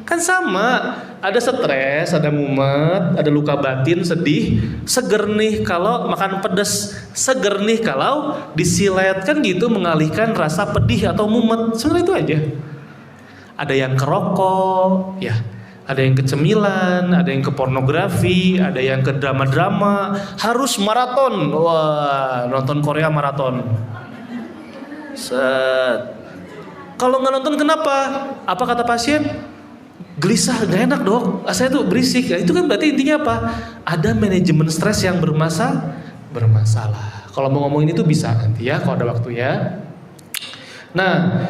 Kan sama, ada stres, ada mumet, ada luka batin, sedih, seger nih kalau makan pedas, seger nih kalau disilet, kan gitu mengalihkan rasa pedih atau mumet. Sebenarnya itu aja. Ada yang kerokok, ya. Ada yang ke cemilan, ada yang ke pornografi, ada yang ke drama-drama, harus maraton. Wah, nonton Korea maraton. Set. Kalau nggak nonton kenapa? Apa kata pasien? Gelisah, nggak enak dok. Saya tuh berisik. Ya, itu kan berarti intinya apa? Ada manajemen stres yang bermasalah. Kalau mau ngomongin itu bisa nanti ya, kalau ada waktu ya. Nah,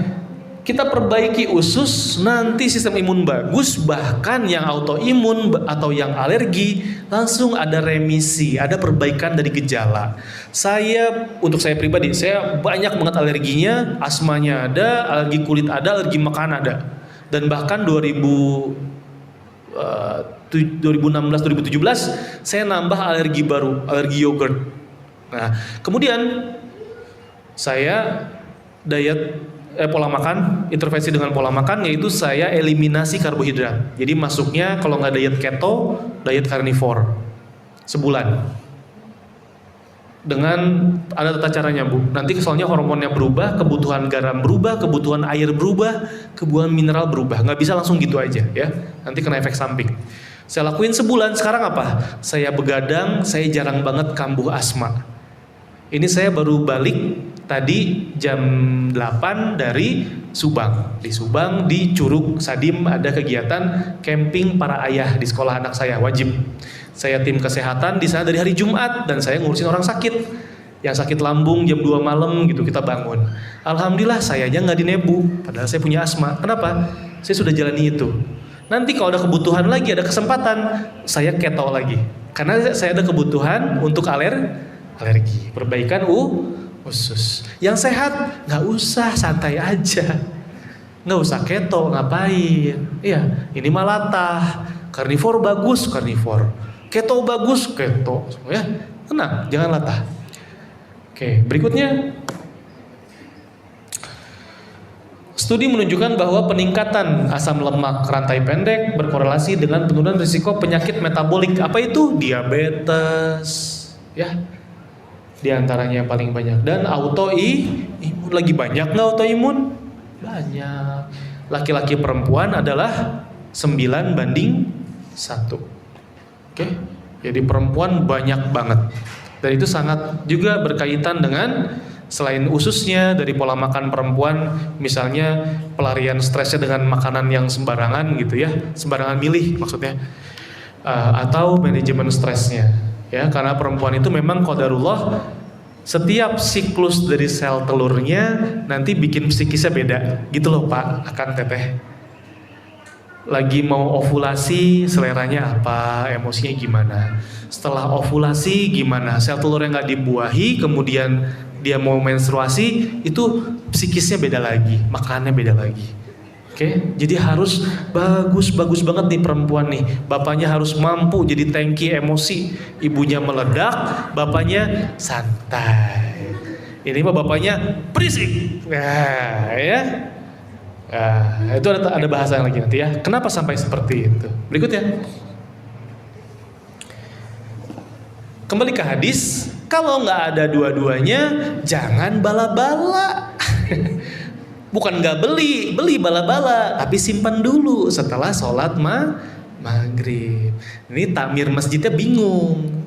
kita perbaiki usus, nanti sistem imun bagus, bahkan yang autoimun atau yang alergi langsung ada remisi, ada perbaikan dari gejala. Untuk saya pribadi, saya banyak banget alerginya, asmanya ada, alergi kulit ada, alergi makan ada. Dan bahkan 2016-2017 saya nambah alergi baru, alergi yogurt. Nah, kemudian saya pola makan, intervensi dengan pola makan, yaitu saya eliminasi karbohidrat. Jadi masuknya kalau nggak diet keto, diet karnivor sebulan. Dengan ada tata caranya bu. Nanti soalnya hormonnya berubah, kebutuhan garam berubah, kebutuhan air berubah, kebutuhan mineral berubah. Nggak bisa langsung gitu aja ya. Nanti kena efek samping. Saya lakuin sebulan. Sekarang apa? Saya begadang, saya jarang banget kambuh asma. Ini saya baru balik tadi jam 8 dari Subang. Di Subang di Curug Sadim ada kegiatan camping para ayah di sekolah anak saya, wajib. Saya tim kesehatan di sana dari hari Jumat dan saya ngurusin orang sakit. Yang sakit lambung jam 2 malam gitu kita bangun. Alhamdulillah sayanya nggak dinebu, padahal saya punya asma. Kenapa? Saya sudah jalani itu. Nanti kalau ada kebutuhan lagi, ada kesempatan, saya keto lagi. Karena saya ada kebutuhan untuk alergi, perbaikan usus. Yang sehat nggak usah, santai aja, nggak usah keto, ngapain? Iya, ini mah latah. Karnivor bagus, karnivor. Keto bagus, keto. Ya, tenang, jangan latah. Oke, berikutnya. Studi menunjukkan bahwa peningkatan asam lemak rantai pendek berkorelasi dengan penurunan risiko penyakit metabolik. Apa itu? Diabetes, ya. Di antaranya yang paling banyak. Dan autoimun, lagi banyak nggak autoimun? Banyak. Laki-laki perempuan adalah 9:1. Oke, jadi perempuan banyak banget. Dan itu sangat juga berkaitan dengan selain ususnya dari pola makan perempuan, misalnya pelarian stresnya dengan makanan yang sembarangan gitu ya, sembarangan milih maksudnya, atau manajemen stresnya ya, karena perempuan itu memang qadarullah setiap siklus dari sel telurnya nanti bikin psikisnya beda gitu loh Pak, Akang Teteh. Lagi mau ovulasi seleranya apa, emosinya gimana, setelah ovulasi gimana, sel telur yang nggak dibuahi kemudian dia mau menstruasi, itu psikisnya beda lagi, makannya beda lagi. Oke, jadi harus bagus banget nih perempuan nih. Bapaknya harus mampu jadi tangki emosi. Ibunya meledak, bapaknya santai. Ini mah bapaknya berisik. Nah, ya. Nah, itu ada bahasa lagi nanti ya. Kenapa sampai seperti itu? Berikutnya. Kembali ke hadis, kalau nggak ada dua-duanya, jangan bala-bala. Bukan nggak beli bala-bala, tapi simpan dulu setelah sholat maghrib. Ini takmir masjidnya bingung.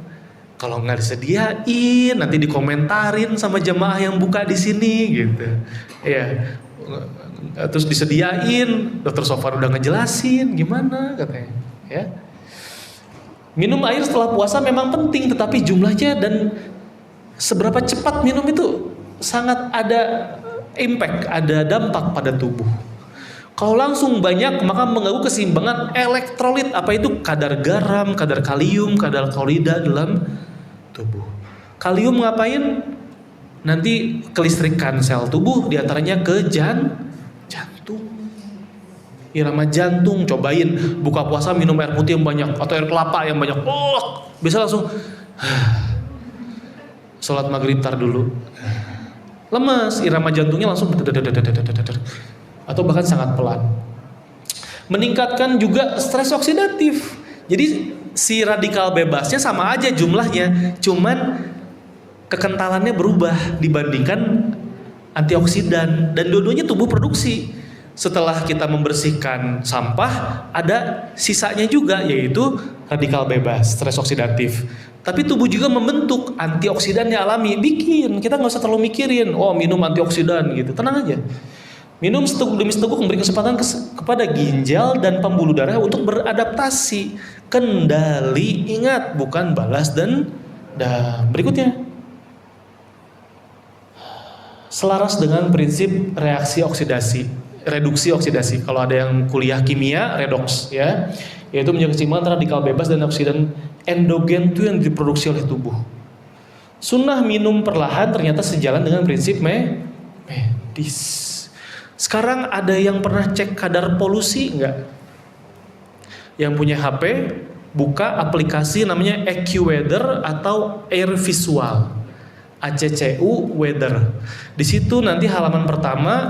Kalau nggak disediain, nanti dikomentarin sama jamaah yang buka di sini gitu. Ya, terus disediain, Dokter Sofar udah ngejelasin gimana katanya. Ya. Minum air setelah puasa memang penting, tetapi jumlahnya dan seberapa cepat minum itu sangat ada impact, ada dampak pada tubuh. Kalau langsung banyak maka mengganggu keseimbangan elektrolit. Apa itu? Kadar garam, kadar kalium, kadar klorida dalam tubuh. Kalium ngapain? Nanti kelistrikan sel tubuh, diantaranya ke jantung. Irama jantung, cobain buka puasa minum air putih yang banyak atau air kelapa yang banyak. Bisa langsung sholat maghrib tar dulu. Lemas, irama jantungnya langsung atau bahkan sangat pelan. Meningkatkan juga stres oksidatif. Jadi si radikal bebasnya sama aja jumlahnya, cuman kekentalannya berubah dibandingkan antioksidan, dan dua-duanya tubuh produksi. Setelah kita membersihkan sampah, ada sisanya juga, yaitu radikal bebas, stres oksidatif. Tapi tubuh juga membentuk antioksidannya alami, bikin kita nggak usah terlalu mikirin, oh minum antioksidan gitu, tenang aja. Minum seteguk demi seteguk memberi kesempatan kepada ginjal dan pembuluh darah untuk beradaptasi. Kendali, ingat, bukan balas dendam. Berikutnya, selaras dengan prinsip reaksi oksidasi. Reduksi oksidasi. Kalau ada yang kuliah kimia, redox ya, yaitu menjaga keseimbangan radikal bebas dan oksidan endogen itu yang diproduksi oleh tubuh. Sunnah minum perlahan ternyata sejalan dengan prinsip medis. Sekarang ada yang pernah cek kadar polusi enggak? Yang punya HP, buka aplikasi namanya AccuWeather atau Air Visual. ACCU Weather. Di situ nanti halaman pertama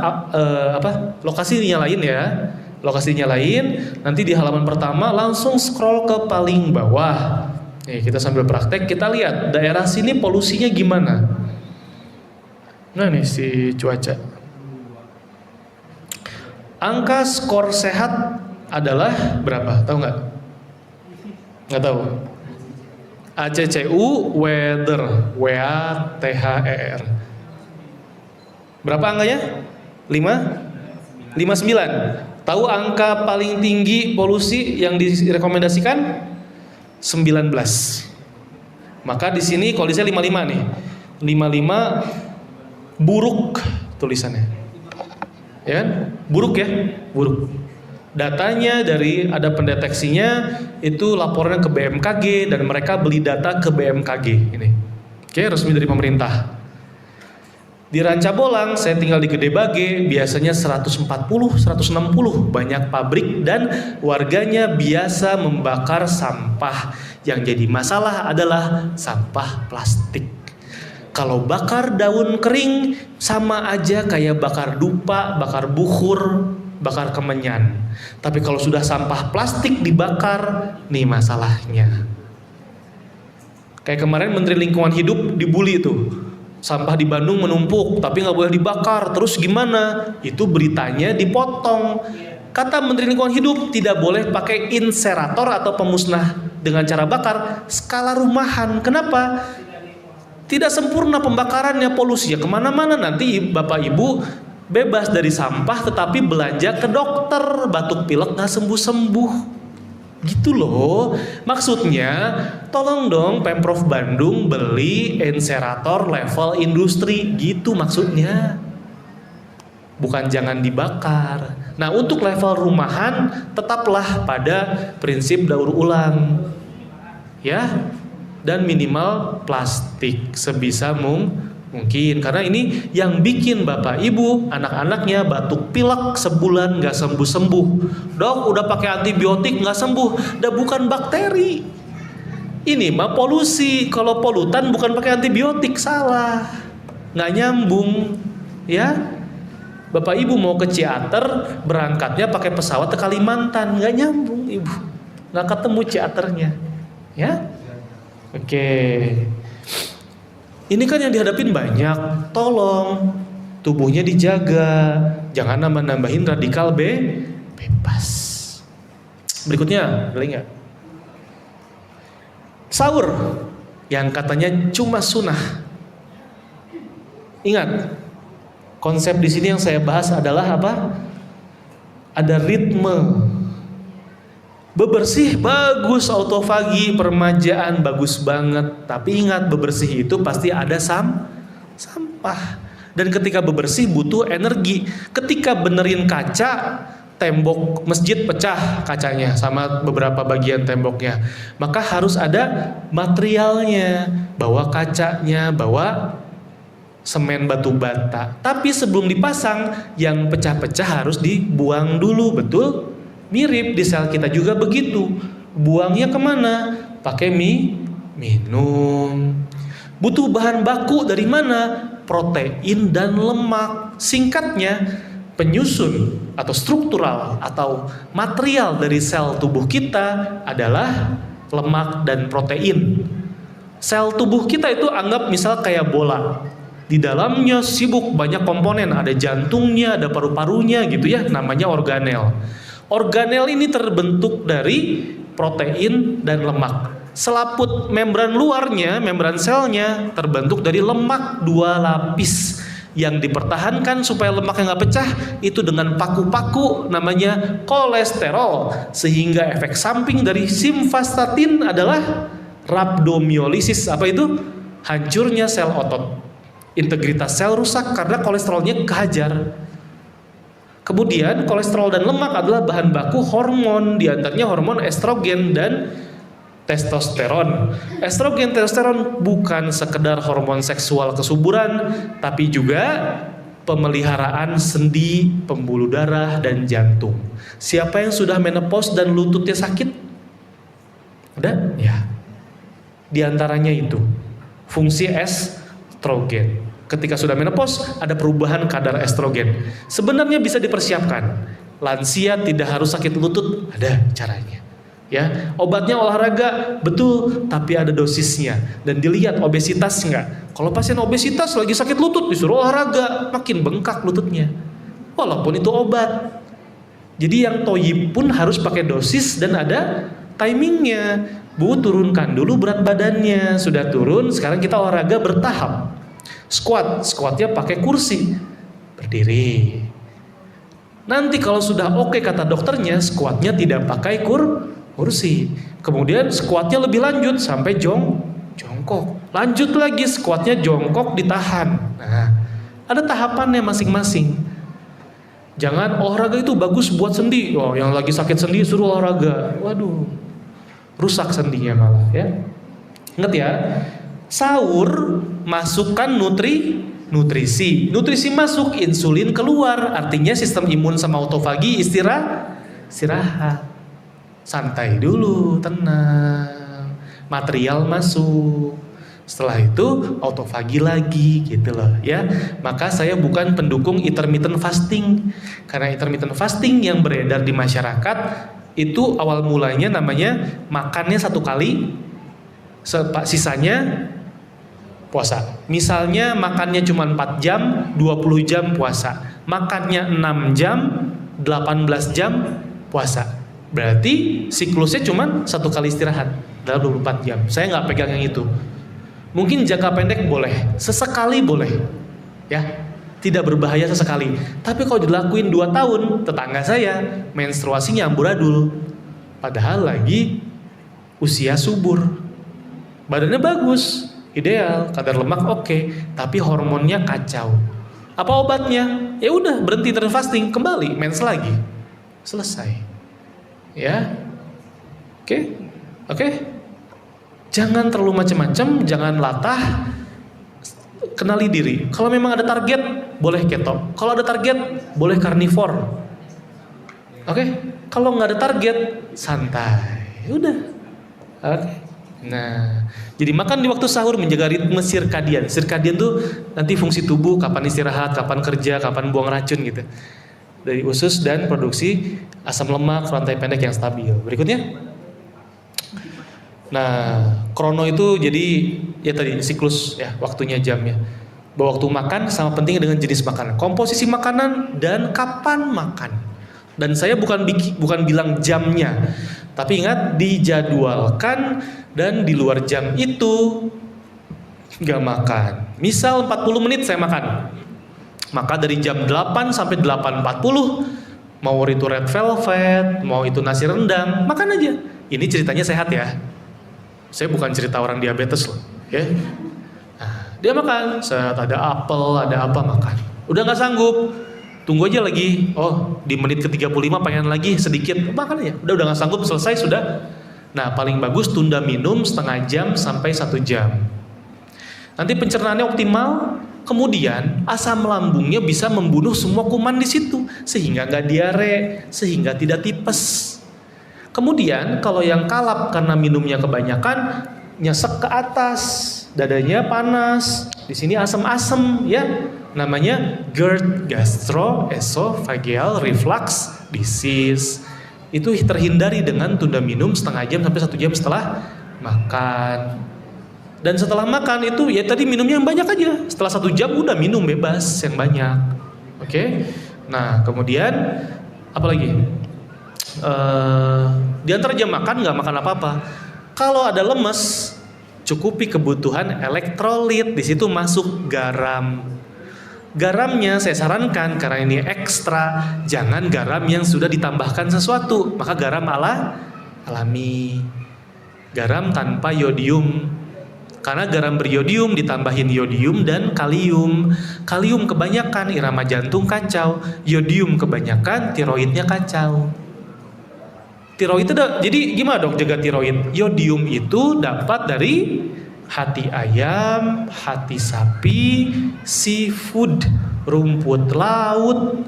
lokasinya lain ya. Lokasinya lain, nanti di halaman pertama langsung scroll ke paling bawah. Nih, kita sambil praktek kita lihat daerah sini polusinya gimana. Nah, nih si cuaca. Angka skor sehat adalah berapa? Tahu nggak? Nggak tahu. ACCU Weather, WATHER. Berapa angkanya? 59. Tahu angka paling tinggi polusi yang direkomendasikan? 19. Maka di sini kalau di saya 55 nih. 55 buruk tulisannya. Ya kan? Buruk ya? Buruk. Datanya dari ada pendeteksinya itu laporannya ke BMKG dan mereka beli data ke BMKG ini. Oke, resmi dari pemerintah. Di Rancabolang, saya tinggal di Gede Bage, biasanya 140, 160 banyak pabrik dan warganya biasa membakar sampah. Yang jadi masalah adalah sampah plastik. Kalau bakar daun kering sama aja kayak bakar dupa, bakar bukur, bakar kemenyan. Tapi kalau sudah sampah plastik dibakar, nih masalahnya. Kayak kemarin Menteri Lingkungan Hidup dibully tuh. Sampah di Bandung menumpuk tapi nggak boleh dibakar, terus gimana? Itu beritanya dipotong. Kata Menteri Lingkungan Hidup tidak boleh pakai inserator atau pemusnah dengan cara bakar skala rumahan. Kenapa? Tidak sempurna pembakarannya, polusinya kemana-mana. Nanti Bapak Ibu bebas dari sampah tetapi belanja ke dokter, batuk pilek nggak sembuh-sembuh. Gitu loh, maksudnya tolong dong Pemprov Bandung beli inserator level industri, gitu maksudnya. Bukan jangan dibakar. Nah untuk level rumahan tetaplah pada prinsip daur ulang ya, dan minimal plastik sebisa mungkin, karena ini yang bikin Bapak Ibu anak-anaknya batuk pilek sebulan nggak sembuh-sembuh. Dok udah pakai antibiotik nggak sembuh, udah bukan bakteri, ini mah polusi. Kalau polutan bukan pakai antibiotik, salah, nggak nyambung ya. Bapak Ibu mau ke Ciater berangkatnya pakai pesawat ke Kalimantan, nggak nyambung Ibu, nggak ketemu Ciaternya ya. Oke. Ini kan yang dihadapin banyak, tolong tubuhnya dijaga, jangan nambah-nambahin radikal bebas. Berikutnya, boleh nggak? Sahur, yang katanya cuma sunnah. Ingat, konsep di sini yang saya bahas adalah apa? Ada ritme. Bebersih bagus, autofagi, permajaan bagus banget. Tapi ingat, bebersih itu pasti ada sampah. Dan ketika bebersih butuh energi. Ketika benerin kaca, tembok masjid pecah kacanya sama beberapa bagian temboknya, maka harus ada materialnya, bawa kacanya, bawa semen batu bata. Tapi sebelum dipasang, yang pecah-pecah harus dibuang dulu, betul? Mirip di sel kita juga begitu. Buangnya kemana? Pakai minum. Butuh bahan baku dari mana? Protein dan lemak. Singkatnya, penyusun atau struktural atau material dari sel tubuh kita adalah lemak dan protein. Sel tubuh kita itu anggap misal kayak bola. Di dalamnya sibuk banyak komponen, ada jantungnya, ada paru-parunya gitu ya, namanya organel. Organel ini terbentuk dari protein dan lemak. Selaput membran luarnya, membran selnya terbentuk dari lemak 2 lapis yang dipertahankan supaya lemaknya nggak pecah itu dengan paku-paku namanya kolesterol. Sehingga efek samping dari simvastatin adalah rhabdomyolysis. Apa itu? Hancurnya sel otot. Integritas sel rusak karena kolesterolnya kehajar. Kemudian kolesterol dan lemak adalah bahan baku hormon, diantaranya hormon estrogen dan testosteron. Estrogen, testosteron bukan sekedar hormon seksual kesuburan, tapi juga pemeliharaan sendi, pembuluh darah, dan jantung. Siapa yang sudah menopause dan lututnya sakit? Ada? Ya. Di antaranya itu fungsi estrogen. Ketika sudah menopause, ada perubahan kadar estrogen. Sebenarnya bisa dipersiapkan. Lansia tidak harus sakit lutut, ada caranya. Ya, obatnya olahraga, betul, tapi ada dosisnya. Dan dilihat obesitas enggak. Kalau pasien obesitas lagi sakit lutut, disuruh olahraga, makin bengkak lututnya. Walaupun itu obat. Jadi yang toyib pun harus pakai dosis dan ada timingnya. Bu, turunkan dulu berat badannya. Sudah turun, sekarang kita olahraga bertahap. Squatnya pakai kursi. berdiri. Nanti kalau sudah oke kata dokternya, squatnya tidak pakai kursi. Kemudian squatnya lebih lanjut sampai jongkok. Lanjut lagi squatnya jongkok ditahan. Nah, ada tahapannya masing-masing. Jangan olahraga itu bagus buat sendi. Oh, yang lagi sakit sendi suruh olahraga. Waduh, rusak sendinya malah ya. Ingat ya, sahur masukkan nutrisi masuk, insulin keluar, artinya sistem imun sama autofagi istirahat, santai dulu, tenang, material masuk, setelah itu autofagi lagi gitu loh ya. Maka saya bukan pendukung intermittent fasting, karena intermittent fasting yang beredar di masyarakat itu awal mulanya namanya makannya 1 kali, sisanya puasa. Misalnya makannya cuma 4 jam, 20 jam puasa. Makannya 6 jam, 18 jam puasa. Berarti siklusnya cuma 1 kali istirahat dalam 24 jam. Saya nggak pegang yang itu. Mungkin jangka pendek boleh, sesekali boleh. Ya, tidak berbahaya sesekali. Tapi kalau dilakuin 2 tahun, tetangga saya menstruasinya amburadul. Padahal lagi usia subur. Badannya bagus, ideal, kadar lemak oke, tapi hormonnya kacau. Apa obatnya? Ya udah, berhenti intermittent fasting, kembali mens lagi, selesai. Ya, oke. Jangan terlalu macam-macam, jangan latah. Kenali diri. Kalau memang ada target, boleh keto. Kalau ada target, boleh karnivor. Oke. Kalau nggak ada target, santai. Udah. Oke. Nah, jadi makan di waktu sahur menjaga ritme sirkadian. Sirkadian tuh nanti fungsi tubuh, kapan istirahat, kapan kerja, kapan buang racun gitu. Dari usus dan produksi asam lemak rantai pendek yang stabil. Berikutnya. Nah, krono itu jadi ya tadi siklus ya, waktunya jamnya. Bahwa waktu makan sama pentingnya dengan jenis makanan, komposisi makanan dan kapan makan. Dan saya bukan bilang jamnya, tapi ingat dijadwalkan dan di luar jam itu nggak makan. Misal 40 menit saya makan, maka dari jam 8 sampai 8.40 mau itu red velvet, mau itu nasi rendang, makan aja. Ini ceritanya sehat ya. Saya bukan cerita orang diabetes loh, ya. Nah, dia makan, saat ada apel, ada apa makan. Udah nggak sanggup, tunggu aja lagi. Oh, di menit ke-35 pengen lagi sedikit, makan aja. Udah nggak sanggup, selesai sudah. Nah, paling bagus tunda minum setengah jam sampai 1 jam. Nanti pencernaannya optimal, kemudian asam lambungnya bisa membunuh semua kuman di situ, sehingga nggak diare, sehingga tidak tipes. Kemudian kalau yang kalap karena minumnya kebanyakan, nyesek ke atas, dadanya panas, di sini asam-asam ya, namanya GERD, gastroesophageal reflux disease. Itu terhindari dengan tunda minum setengah jam sampai 1 jam setelah makan. Dan setelah makan itu ya tadi minumnya yang banyak aja. Setelah 1 jam udah minum bebas yang banyak. Oke. Nah kemudian apa lagi? Di antara jam makan nggak makan apa-apa. Kalau ada lemes, cukupi kebutuhan elektrolit. Di situ masuk garam. Garamnya saya sarankan karena ini ekstra, jangan garam yang sudah ditambahkan sesuatu. Maka garam alami. Garam tanpa yodium. Karena garam beriodium ditambahin yodium dan kalium. Kalium kebanyakan irama jantung kacau. Yodium kebanyakan tiroidnya kacau. Tiroid itu jadi gimana dok jaga tiroid? Yodium itu dapat dari hati ayam, hati sapi, seafood, rumput laut,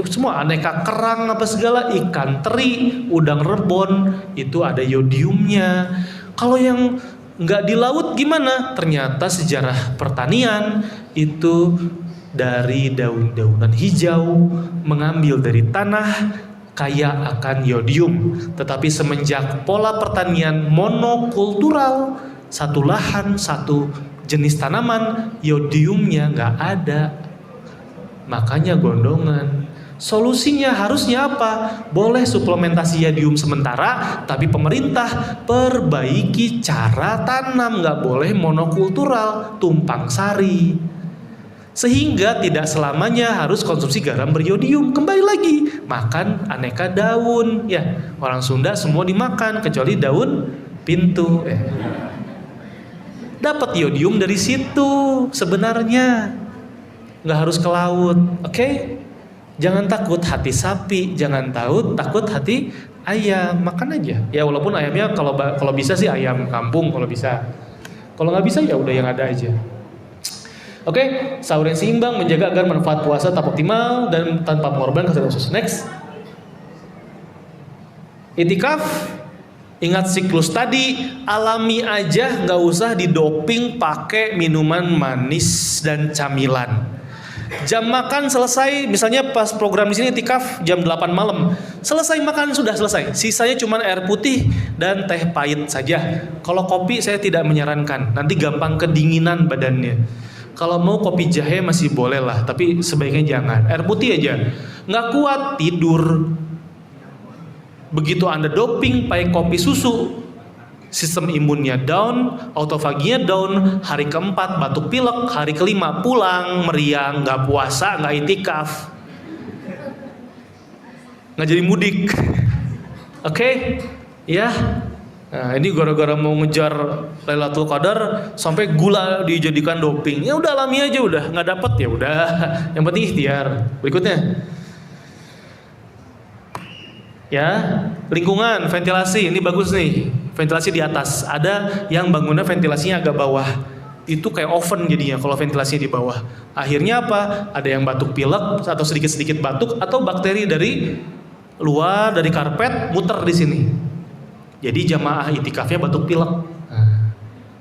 semua aneka kerang apa segala, ikan teri, udang rebon, itu ada yodiumnya. Kalau yang nggak di laut gimana? Ternyata sejarah pertanian itu dari daun-daunan hijau mengambil dari tanah kaya akan yodium. Tetapi semenjak pola pertanian monokultural, satu lahan, satu jenis tanaman, yodiumnya nggak ada. Makanya gondongan. Solusinya harusnya apa? Boleh suplementasi yodium sementara, tapi pemerintah perbaiki cara tanam. Nggak boleh monokultural, tumpang sari. Sehingga tidak selamanya harus konsumsi garam beriodium. Kembali lagi, makan aneka daun. Ya, orang Sunda semua dimakan kecuali daun pintu. Dapat iodium dari situ sebenarnya. Nggak harus ke laut, oke? Jangan takut hati sapi, jangan takut hati ayam, makan aja. Ya walaupun ayamnya kalau bisa sih ayam kampung kalau bisa. Kalau nggak bisa ya udah yang ada aja. Oke, sahur yang seimbang menjaga agar manfaat puasa tetap optimal dan tanpa mengorbankan kesehatan khusus. Next. Itikaf, ingat siklus tadi, alami aja, nggak usah didoping pakai minuman manis dan camilan. Jam makan selesai, misalnya pas program di sini itikaf jam 8 malam. Selesai makan sudah selesai. Sisanya cuma air putih dan teh pahit saja. Kalau kopi saya tidak menyarankan, nanti gampang kedinginan badannya. Kalau mau kopi jahe masih boleh lah, tapi sebaiknya jangan. Air putih aja. Nggak kuat tidur. Begitu Anda doping pakai kopi susu, sistem imunnya down, autofaginya down, hari keempat batuk pilek, hari kelima pulang meriang, nggak puasa, nggak itikaf, nggak jadi mudik. Oke? Ya. Nah, ini gara-gara mau ngejar Lailatul Qadar sampai gula dijadikan doping. Ya udah alami aja, udah nggak dapet ya udah. Yang penting ikhtiar. Berikutnya. Ya, lingkungan, ventilasi ini bagus nih. Ventilasi di atas. Ada yang bangunnya ventilasinya agak bawah. Itu kayak oven jadinya kalau ventilasinya di bawah. Akhirnya apa? Ada yang batuk pilek atau sedikit-sedikit batuk atau bakteri dari luar dari karpet muter di sini. Jadi jamaah itikafnya batuk pilek.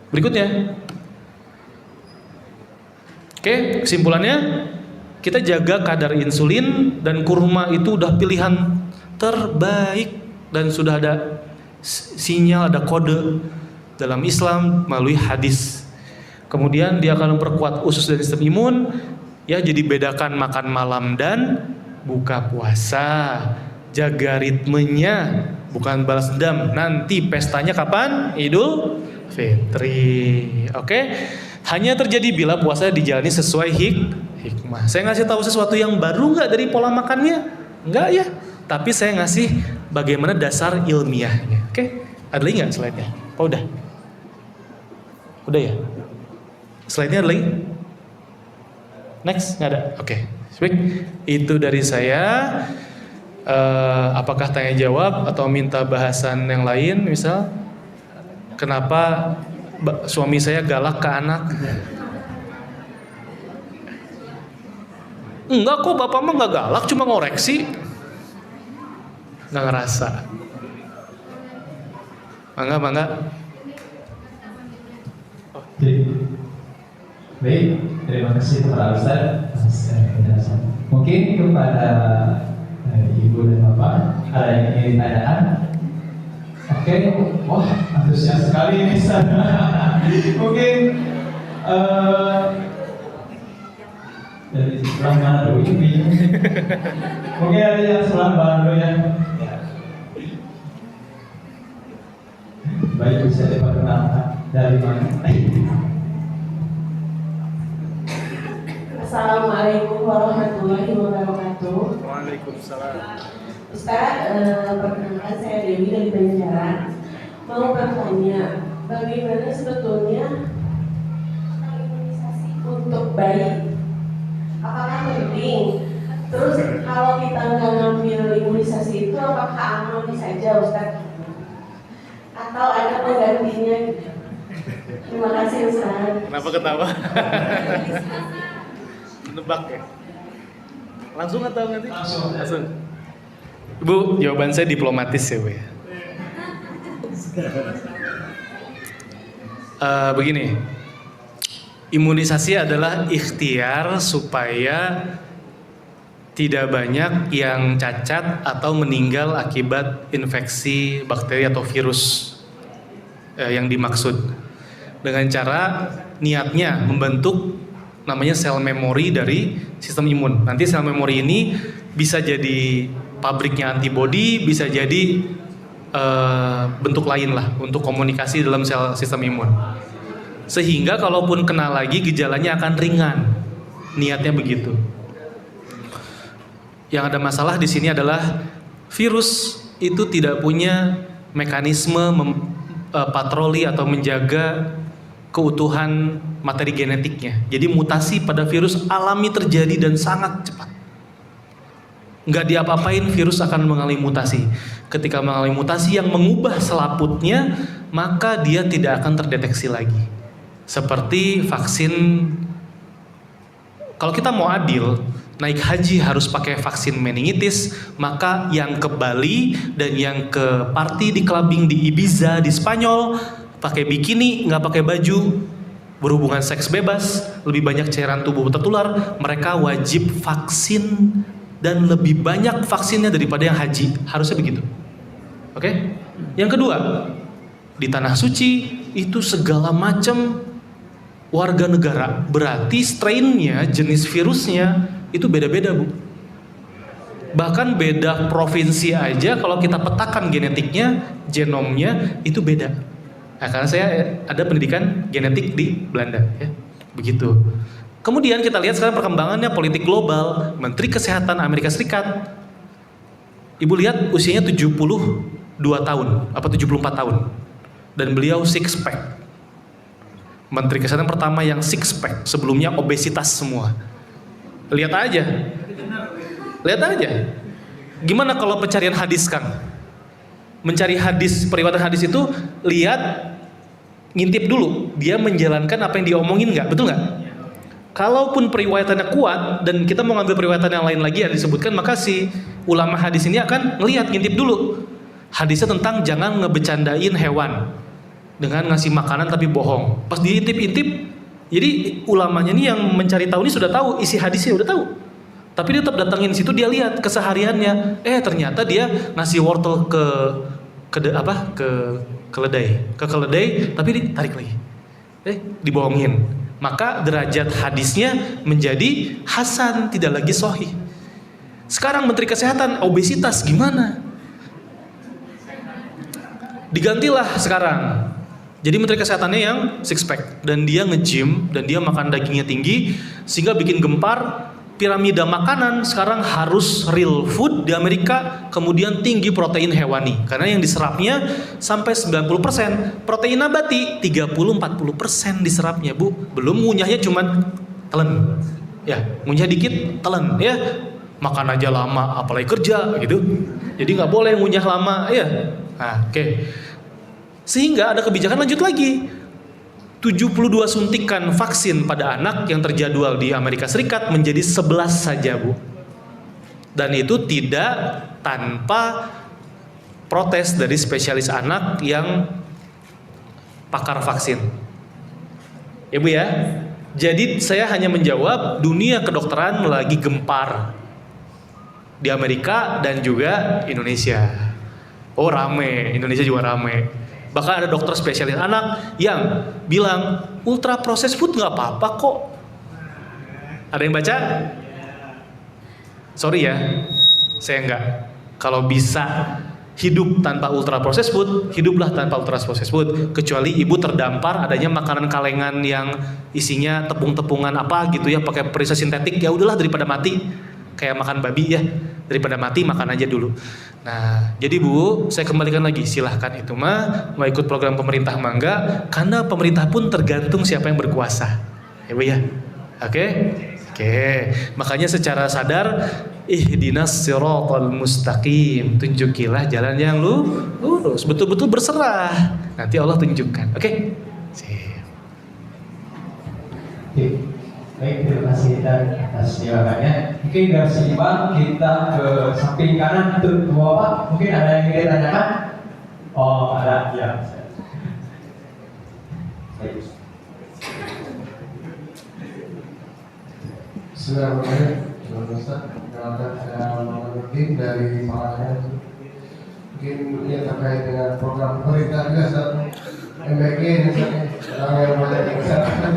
Berikutnya. Oke, kesimpulannya kita jaga kadar insulin dan kurma itu udah pilihan terbaik dan sudah ada sinyal, ada kode dalam Islam melalui hadis. Kemudian dia akan memperkuat usus dan sistem imun. Ya, jadi bedakan makan malam dan buka puasa. Jaga ritmenya, bukan balas dendam. Nanti pestanya kapan? Idul Fitri. Oke? Hanya terjadi bila puasa dijalani sesuai hikmah. Saya ngasih tahu sesuatu yang baru nggak dari pola makannya? Nggak ya. Tapi saya ngasih bagaimana dasar ilmiahnya. Oke? Ada lagi nggak slide-nya? Oh udah. Udah ya? Slide-nya ada lagi? Next? Nggak ada? Oke. Baik. Itu dari saya. Apakah tanya jawab atau minta bahasan yang lain, misal kenapa suami saya galak ke anak? Enggak kok, bapak mah nggak galak, cuma ngoreksi. Nggak ngerasa. Mangga. Baik, terima kasih kepada Ustaz atas penjelasan. Mungkin kepada Ibu dan Bapak ada yang ingin ditanyakan? Oke, wah antusias sekali ini Ustaz. Mungkin dari sebelah mana dulu ini? Mungkin ada yang sebelah mana dulu ya? Baik, bisa diperkenalkan dari mana? Assalamualaikum warahmatullahi wabarakatuh. Waalaikumsalam. Ustaz, perkenalkan saya Dewi dari Banjaran. Mau bertanya, bagaimana sebetulnya imunisasi untuk bayi? Apakah penting? Terus kalau kita nggak ngambil imunisasi itu, apakah aman saja, Ustaz? Atau ada penggantinya? Terima kasih, Ustaz. Kenapa ketawa? Nebak ya? Langsung atau nanti? Langsung. Bu, jawaban saya diplomatis ya Bu ya. Begini, imunisasi adalah ikhtiar supaya tidak banyak yang cacat atau meninggal akibat infeksi bakteri atau virus yang dimaksud. Dengan cara niatnya membentuk namanya sel memori dari sistem imun. Nanti sel memori ini bisa jadi pabriknya antibodi, bisa jadi bentuk lain lah untuk komunikasi dalam sel sistem imun. Sehingga kalaupun kena lagi gejalanya akan ringan. niatnya begitu. Yang ada masalah di sini adalah virus itu tidak punya mekanisme patroli atau menjaga keutuhan materi genetiknya. Jadi mutasi pada virus alami terjadi dan sangat cepat. Nggak diapa-apain virus akan mengalami mutasi. Ketika mengalami mutasi yang mengubah selaputnya, maka dia tidak akan terdeteksi lagi. Seperti vaksin, kalau kita mau adil, naik haji harus pakai vaksin meningitis, maka yang ke Bali dan yang ke party di clubbing di Ibiza di Spanyol pakai bikini, nggak pakai baju, berhubungan seks bebas, lebih banyak cairan tubuh tertular, mereka wajib vaksin dan lebih banyak vaksinnya daripada yang haji. Harusnya begitu. Oke? Yang kedua, di tanah suci itu segala macam warga negara, berarti strainnya, jenis virusnya itu beda-beda, Bu. Bahkan beda provinsi aja kalau kita petakan genetiknya, genomnya itu beda. Nah, karena saya ada pendidikan genetik di Belanda, ya. Begitu. Kemudian kita lihat sekarang perkembangannya politik global. Menteri Kesehatan Amerika Serikat, Ibu lihat usianya 72 tahun, apa 74 tahun. Dan beliau six pack. Menteri Kesehatan pertama yang six pack, sebelumnya obesitas semua. Lihat aja. Lihat aja. Gimana kalau pencarian hadis, Kang? Mencari hadis, periwayatan hadis itu lihat, ngintip dulu, dia menjalankan apa yang diomongin nggak, betul nggak? Kalaupun periwayatannya kuat dan kita mau ngambil periwayatan yang lain lagi yang disebutkan, maka si ulama hadis ini akan ngelihat, ngintip dulu. Hadisnya tentang jangan ngebecandain hewan dengan ngasih makanan tapi bohong. Pas diintip-intip, jadi ulamanya ini yang mencari tahu ini sudah tahu isi hadisnya, udah tahu. Tapi dia tetap datangin situ, dia lihat kesehariannya. Ternyata dia ngasih wortel ke keledai, tapi ditarik lagi. Dibohongin. Maka derajat hadisnya menjadi hasan, tidak lagi sahih. Sekarang Menteri Kesehatan obesitas gimana? Digantilah sekarang. Jadi Menteri Kesehatannya yang six pack dan dia nge-gym dan dia makan dagingnya tinggi sehingga bikin gempar. Piramida makanan sekarang harus real food di Amerika, kemudian tinggi protein hewani karena yang diserapnya sampai 90%, protein nabati 30-40% diserapnya, Bu. Belum ngunyahnya cuman telan. Ya, ngunyah dikit telan, ya. Makan aja lama apalagi kerja gitu. Jadi nggak boleh ngunyah lama, ya. Nah, oke. Sehingga ada kebijakan lanjut lagi. 72 suntikan vaksin pada anak yang terjadwal di Amerika Serikat menjadi 11 saja, Bu. Dan itu tidak tanpa protes dari spesialis anak yang pakar vaksin. Ya, Bu ya. Jadi saya hanya menjawab dunia kedokteran lagi gempar di Amerika dan juga Indonesia. Oh, rame, Indonesia juga rame. Bahkan ada dokter spesialis anak yang bilang ultra processed food nggak apa-apa kok. Ada yang baca? Sorry ya, saya nggak. Kalau bisa hidup tanpa ultra processed food, hiduplah tanpa ultra processed food. Kecuali ibu terdampar adanya makanan kalengan yang isinya tepung-tepungan apa gitu ya, pakai perisai sintetik, ya udahlah daripada mati. Kayak makan babi ya, daripada mati makan aja dulu. Nah, jadi Bu, saya kembalikan lagi, silahkan itu mah mau ikut program pemerintah mangga, karena pemerintah pun tergantung siapa yang berkuasa, ya Bu ya. Oke. Makanya secara sadar, ihdinas siratal mustaqim, tunjukilah jalan yang lurus, betul-betul berserah. Nanti Allah tunjukkan. Oke. Baik, terima kasih atas jawabannya. Mungkin dari seimbang kita ke samping kanan untuk Bapak. Mungkin ada yang ingin ditanyakan? Oh, ada, ya. Bismillahirrahmanirrahim. Saya Muhammad Nurdin dari Malaysia. Mungkin ini terkait dengan program pemerintah juga, Ustaz. MBG misalnya, orang yang banyak yang kesalahan.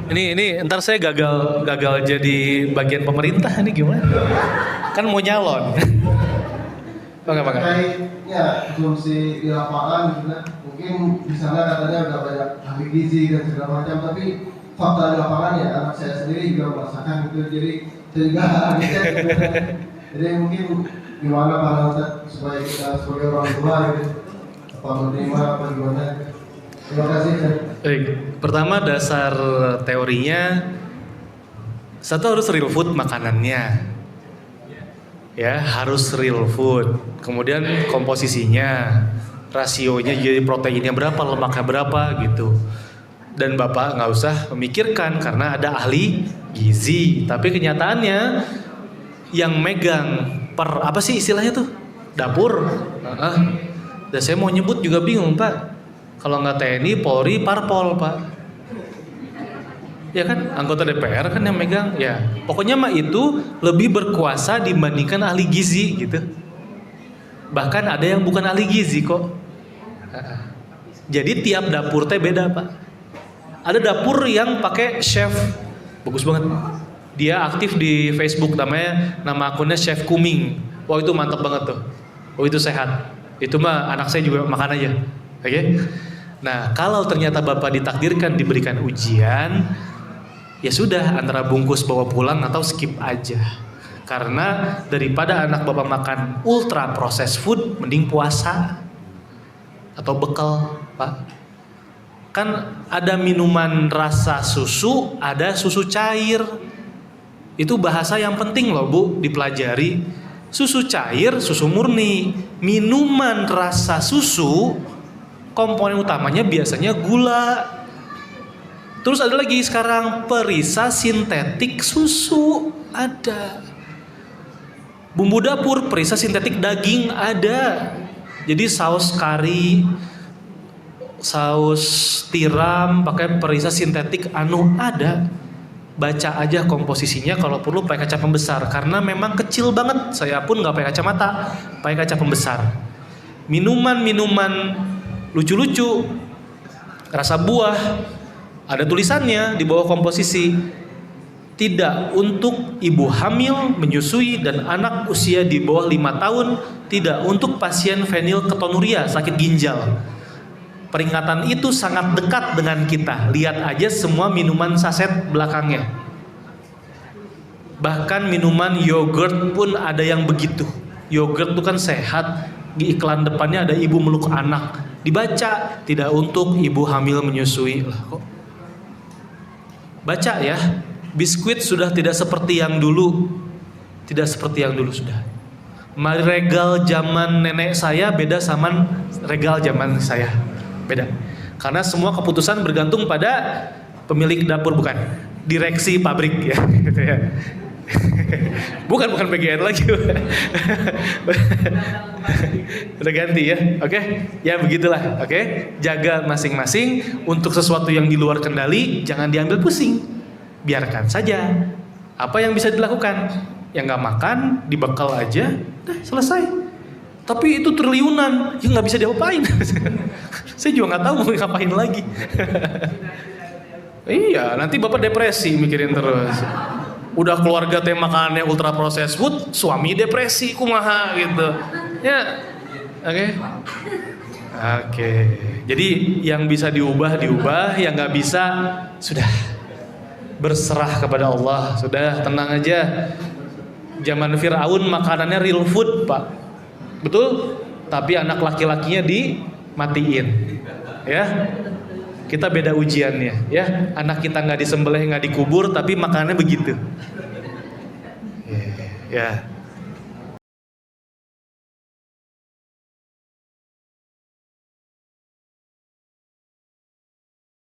Ini ntar saya gagal jadi bagian pemerintah ini gimana? Kan mau nyalon. Bangga. Terkaitnya konsumsi di lapangan juga, mungkin di sana katanya udah banyak ahli gizi dan segala macam, tapi fakta di lapangan ya anak saya sendiri juga merasakan itu, jadi saya juga ngecek jadi mungkin gimana para Ustadz supaya kita sebagai orang tua gitu apa menerima apa gimana. Terima kasih Ustadz. Baik, pertama dasar teorinya satu harus real food makanannya. Ya, harus real food. Kemudian komposisinya, rasionya jadi proteinnya berapa, lemaknya berapa gitu. Dan Bapak nggak usah memikirkan karena ada ahli gizi. Tapi kenyataannya yang megang apa sih istilahnya tuh? Dapur. Dan saya mau nyebut juga bingung Pak. Kalau nggak TNI, Polri, Parpol Pak. Ya kan, anggota DPR kan yang megang. Ya, pokoknya mah itu lebih berkuasa dibandingkan ahli gizi gitu. Bahkan ada yang bukan ahli gizi kok. Jadi tiap dapur teh beda Pak. Ada dapur yang pakai chef, bagus banget. Dia aktif di Facebook, nama akunnya Chef Kuming. Wah itu mantap banget tuh. Oh itu sehat. Itu mah anak saya juga makan aja. Oke? Nah kalau ternyata Bapak ditakdirkan diberikan ujian, ya sudah antara bungkus bawa pulang atau skip aja. Karena daripada anak Bapak makan ultra processed food, mending puasa atau bekal Pak. Kan ada minuman rasa susu, ada susu cair. Itu bahasa yang penting loh Bu, dipelajari. Susu cair, susu murni. Minuman rasa susu, komponen utamanya biasanya gula. Terus ada lagi sekarang perisa sintetik susu, ada. Bumbu dapur, perisa sintetik daging, ada. Jadi saus kari, saus tiram pakai perisa sintetik ada. Baca aja komposisinya, kalau perlu pakai kaca pembesar karena memang kecil banget. Saya pun nggak pakai kacamata, pakai kaca pembesar. Minuman-minuman lucu-lucu, rasa buah, ada tulisannya di bawah komposisi. Tidak untuk ibu hamil, menyusui dan anak usia di bawah 5 tahun. Tidak untuk pasien fenilketonuria, sakit ginjal. Peringatan itu sangat dekat dengan kita. Lihat aja semua minuman saset belakangnya. Bahkan minuman yogurt pun ada yang begitu. Yogurt itu kan sehat. Di iklan depannya ada ibu meluk anak. Dibaca, tidak untuk ibu hamil menyusui. Lah kok? Baca ya. Biskuit sudah tidak seperti yang dulu. Tidak seperti yang dulu sudah. Regal zaman nenek saya beda sama regal zaman saya. Beda. Karena semua keputusan bergantung pada pemilik dapur, bukan direksi pabrik ya, gitu ya. bukan PGN lagi. Udah ganti ya. Oke. Ya begitulah. Oke. Jaga masing-masing. Untuk sesuatu yang di luar kendali jangan diambil pusing. Biarkan saja. Apa yang bisa dilakukan? Yang nggak makan dibekal aja, udah selesai. Tapi itu triliunan, ya nggak bisa diapain. Saya juga nggak tahu mau ngapain lagi. Iya, nanti Bapak depresi mikirin terus. Udah keluarga teh makanannya ultra processed food, suami depresi, kumaha gitu. Ya, oke. Jadi yang bisa diubah, yang nggak bisa sudah berserah kepada Allah. Sudah tenang aja. Zaman Fir'aun makanannya real food Pak. Betul? Tapi anak laki-lakinya dimatiin. Ya. Kita beda ujiannya ya. Anak kita nggak disembelih, nggak dikubur, tapi makanannya begitu. Ya.